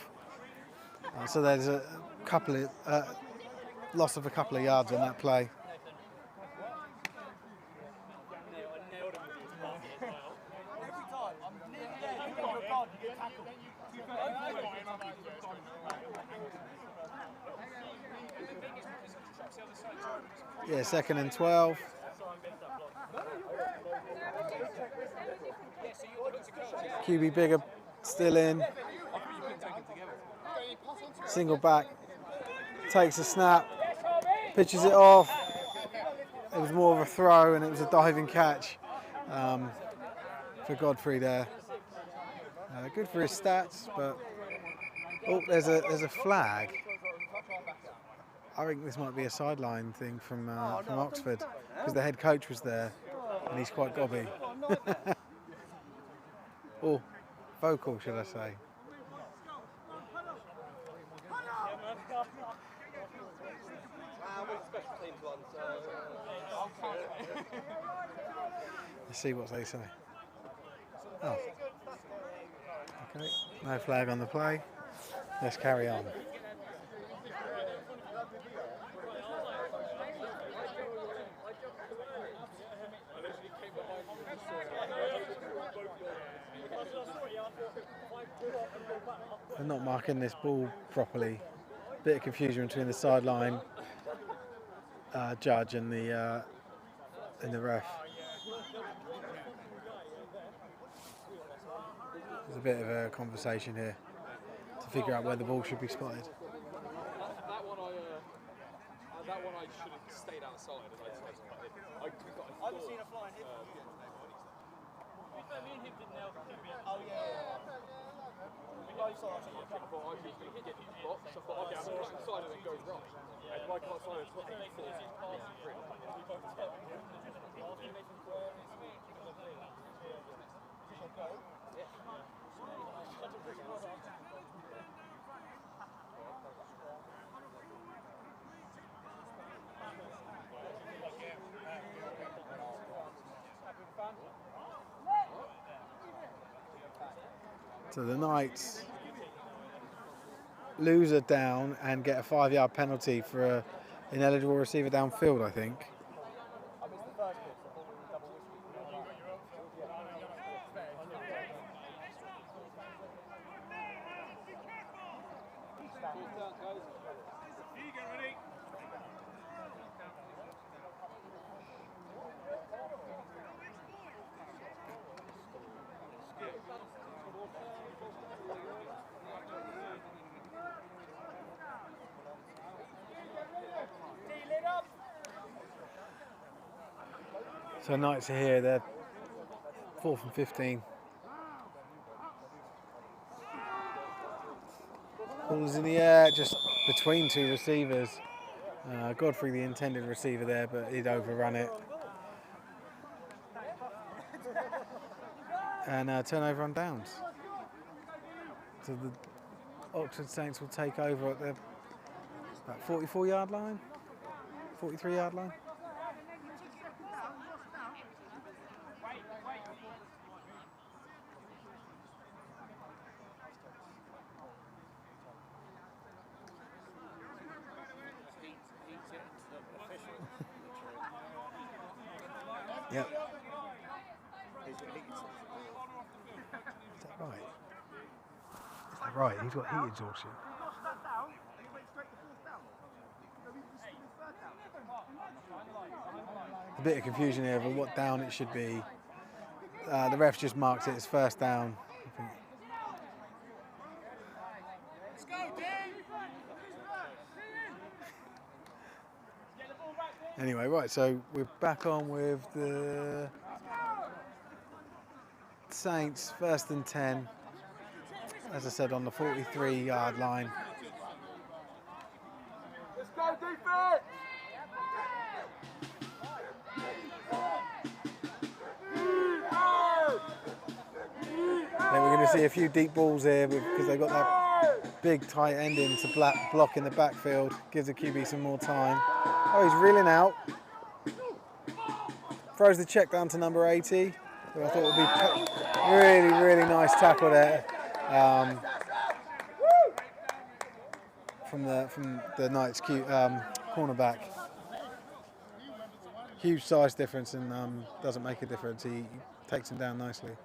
So there's a couple of loss of a couple of yards on that play. Yeah, second and 12. QB bigger still in. Single back, takes a snap, pitches it off. It was more of a throw and it was a diving catch for Godfrey there. Good for his stats, but oh, there's a flag. I think this might be a sideline thing from Oxford because the head coach was there and he's quite gobby. Or vocal, should I say. Let's see what they say. Oh. Okay, no flag on the play. Let's carry on. They're not marking this ball properly. Bit of confusion between the sideline judge and the ref. There's a bit of a conversation here to figure out where the ball should be spotted. That one I should have stayed outside and I haven't seen a flying hit. Me and him didn't nail the QB. Oh yeah. I thought I was going to get his box. I thought, okay, I'm going to inside and it goes right. And my can't sign it's not 8-4. So the Knights lose a down and get a 5-yard penalty for an ineligible receiver downfield, I think. So Knights are here, they're 4th and 15. Ball's in the air, just between two receivers. Godfrey, the intended receiver there, but he'd overrun it. And turnover on downs. So the Oxford Saints will take over at the about 44-yard line, 43-yard line. Yep. Is that right? Is that right? He's got heat exhaustion. A bit of confusion here over what down it should be. The ref just marked it as first down. Anyway, right, so we're back on with the Saints, 1st and 10. As I said, on the 43-yard line. Let's go, defense! I think we're going to see a few deep balls here because they've got that big tight end in to block in the backfield. Gives the QB some more time. Oh, he's reeling out. Throws the check down to number 80. Who I thought would be really, really nice tackle there from the Knights cornerback. Huge size difference and doesn't make a difference. He takes him down nicely.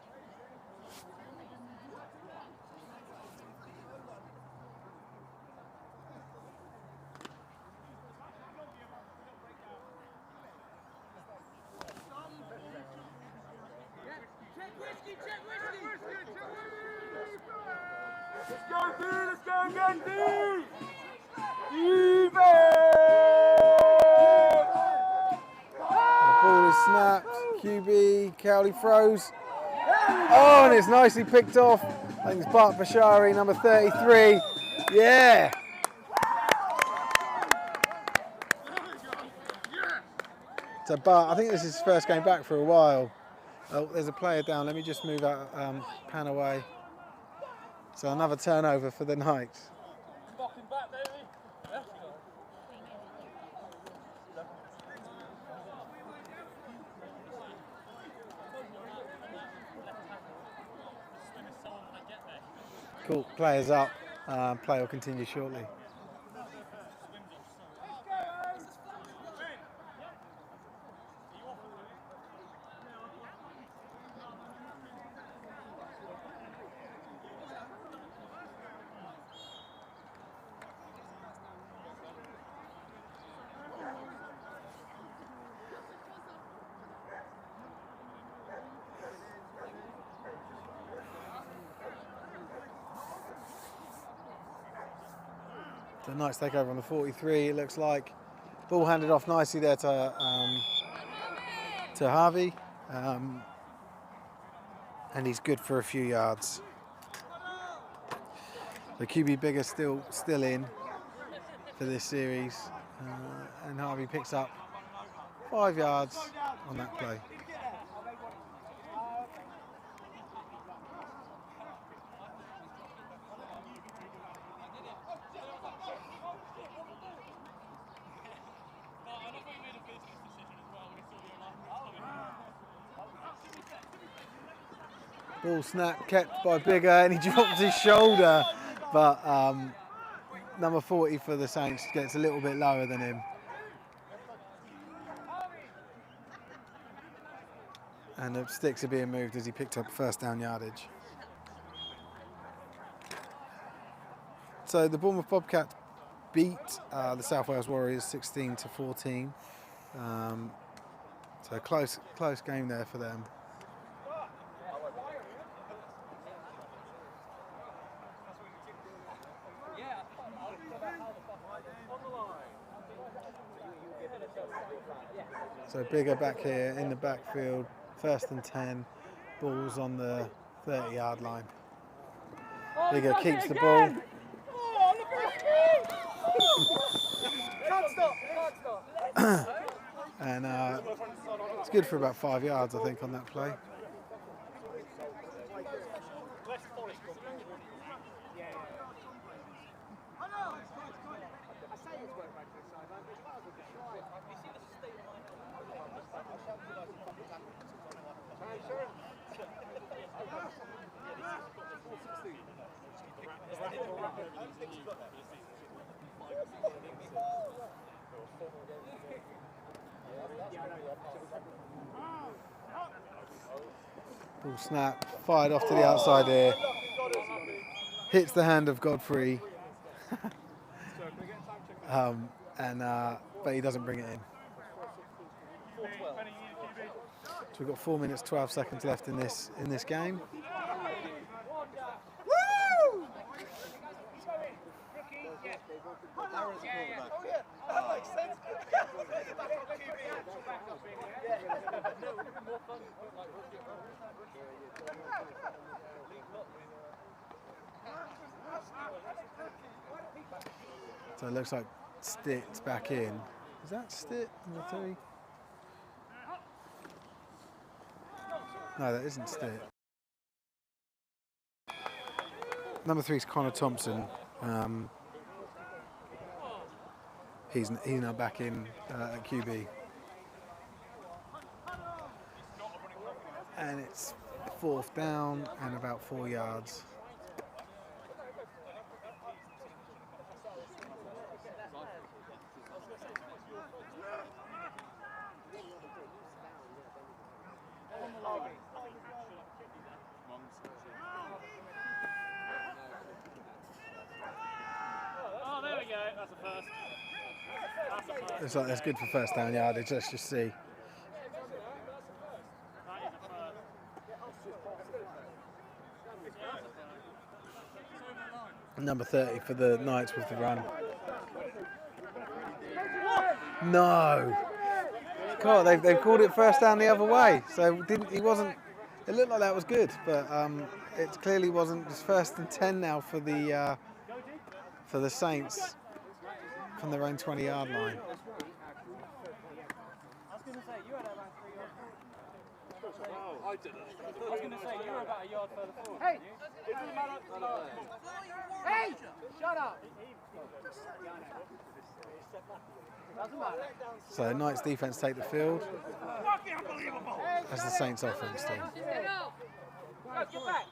Let's go again, D! Ball is snapped. QB, Cowley throws. Oh, and it's nicely picked off. I think it's Bart Bashari, number 33. Yeah! So Bart, I think this is his first game back for a while. Oh, there's a player down. Let me just move out, pan away. So another turnover for the Knights. Cool, players up. Play will continue shortly. The Knights take over on the 43, it looks like. Ball handed off nicely there to Harvey. And he's good for a few yards. The QB Bigger still in for this series. And Harvey picks up 5 yards on that play. Ball snap kept by Bigger and he drops his shoulder, but number 40 for the Saints gets a little bit lower than him. And the sticks are being moved as he picked up first down yardage. So the Bournemouth Bobcats beat the South Wales Warriors 16-14. So close game there for them. So Bigger back here in the backfield, 1st and 10, ball's on the 30-yard line. Bigger keeps the ball. Oh, look at Can't stop. And it's good for about 5 yards, I think, on that play. Ball snap, fired off to the outside here. Hits the hand of Godfrey. But he doesn't bring it in. So we've got 4 minutes 12 seconds left in this game. Woo! That makes sense. So it looks like Stitt's back in. Is that Stitt, number 3? No, that isn't Stitt. Number 3 is Connor Thompson. He's now back in at QB. And it's 4th down and about 4 yards. Oh, there we go. That's a first. Looks like that's good for 1st down yardage. Let's just see. Number 30 for the Knights with the run. No. God, they've called it 1st down the other way. So he wasn't. It looked like that was good, but it clearly wasn't. It's 1st and 10 now for the Saints from their own 20-yard line. I didn't. I was going to say, you were about a yard further forward. Hey! Hey! Shut up! So Knights defense take the field. As the Saints offense do. Get back!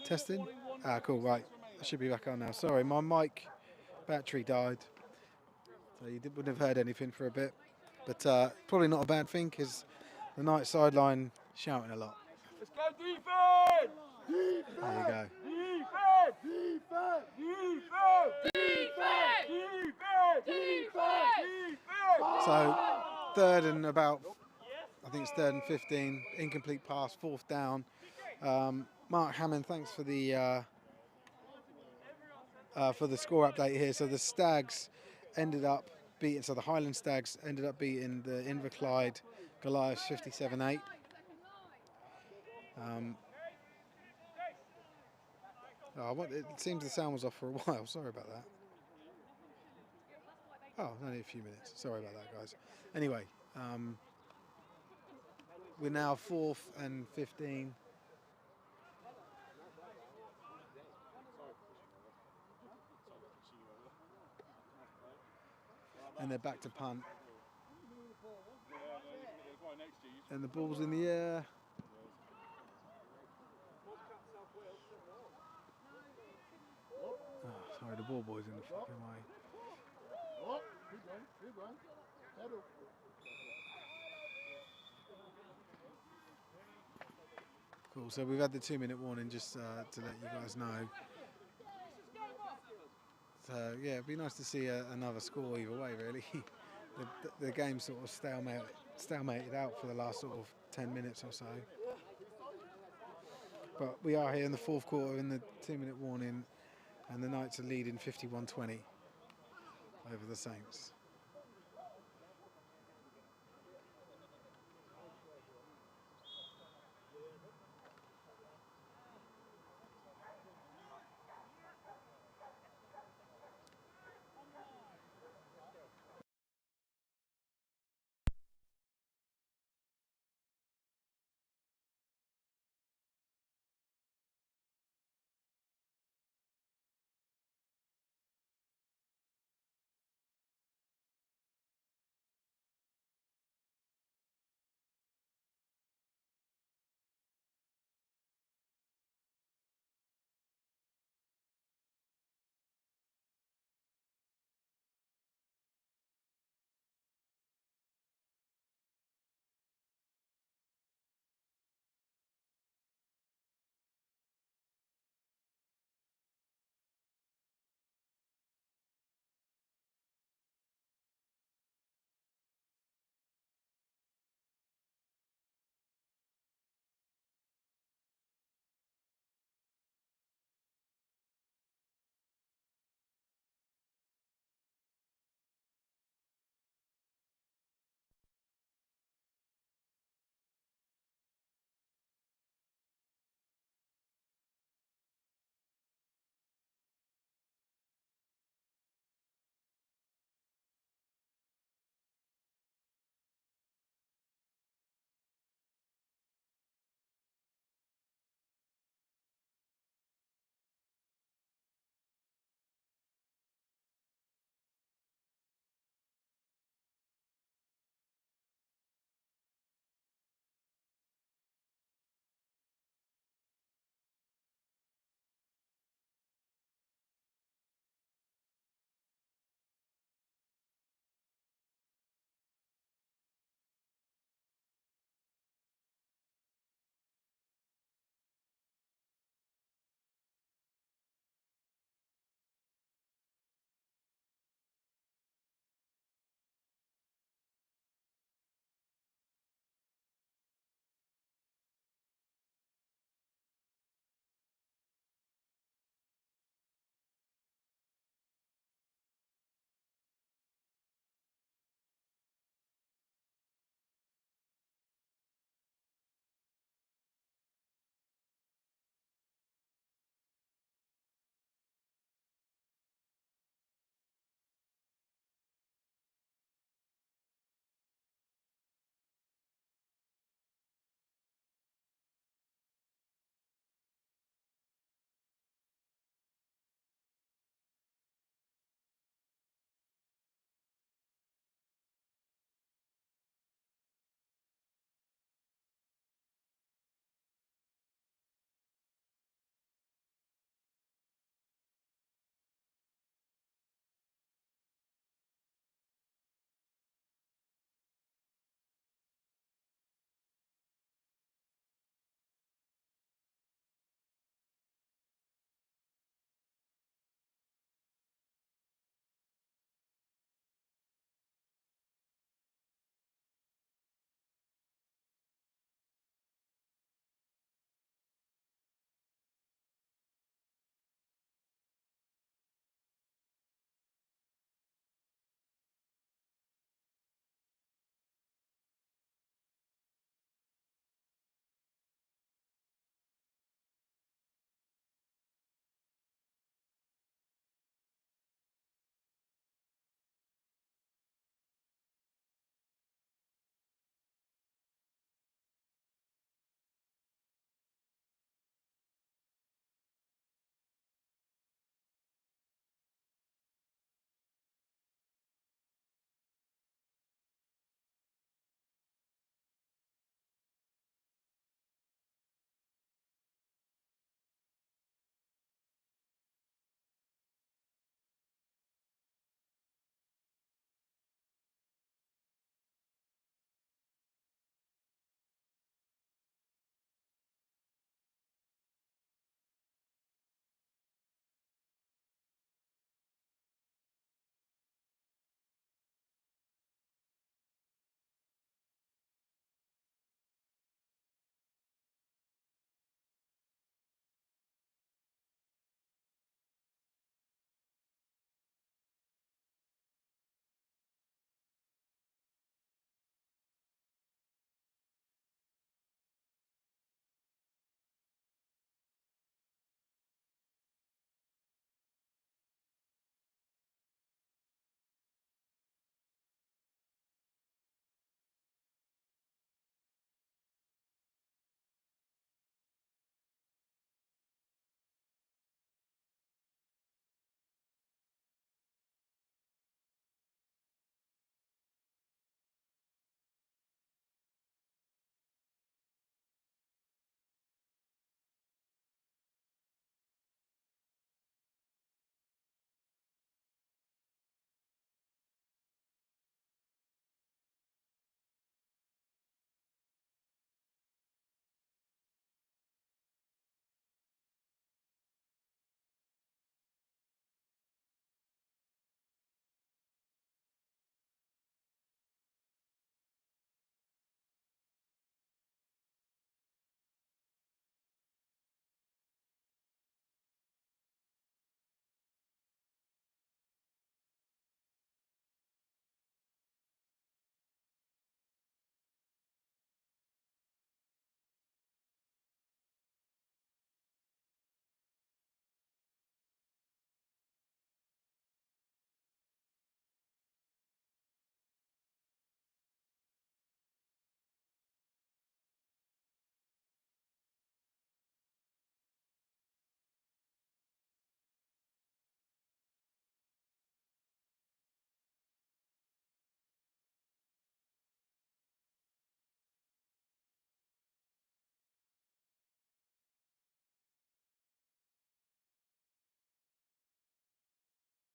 Testing? Ah, cool, right. I should be back on now. Sorry, my mic battery died. So you wouldn't have heard anything for a bit. But probably not a bad thing because the Knights sideline shouting a lot. Let's go defense! There you go. Defense! Defense! Defense! Defense! Defense! Defense! So third and about, I think it's 3rd and 15, incomplete pass, 4th down. Mark Hammond, thanks for the score update here. So the Stags ended up beating, so the Highland Stags ended up beating the Inverclyde Goliaths 57-8. It seems the sound was off for a while. Sorry about that. Oh, only a few minutes. Sorry about that, guys. Anyway, we're now 4th and 15. And they're back to punt. And the ball's in the air. Oh, sorry, the ball boy's in the fucking way. Oh, good one. Pedal. Cool, so we've had the 2-minute warning just to let you guys know. So yeah, it'd be nice to see another score either way, really. the game sort of stalemated out for the last sort of 10 minutes or so. But we are here in the 4th quarter in the 2-minute warning, and the Knights are leading 51-20 over the Saints.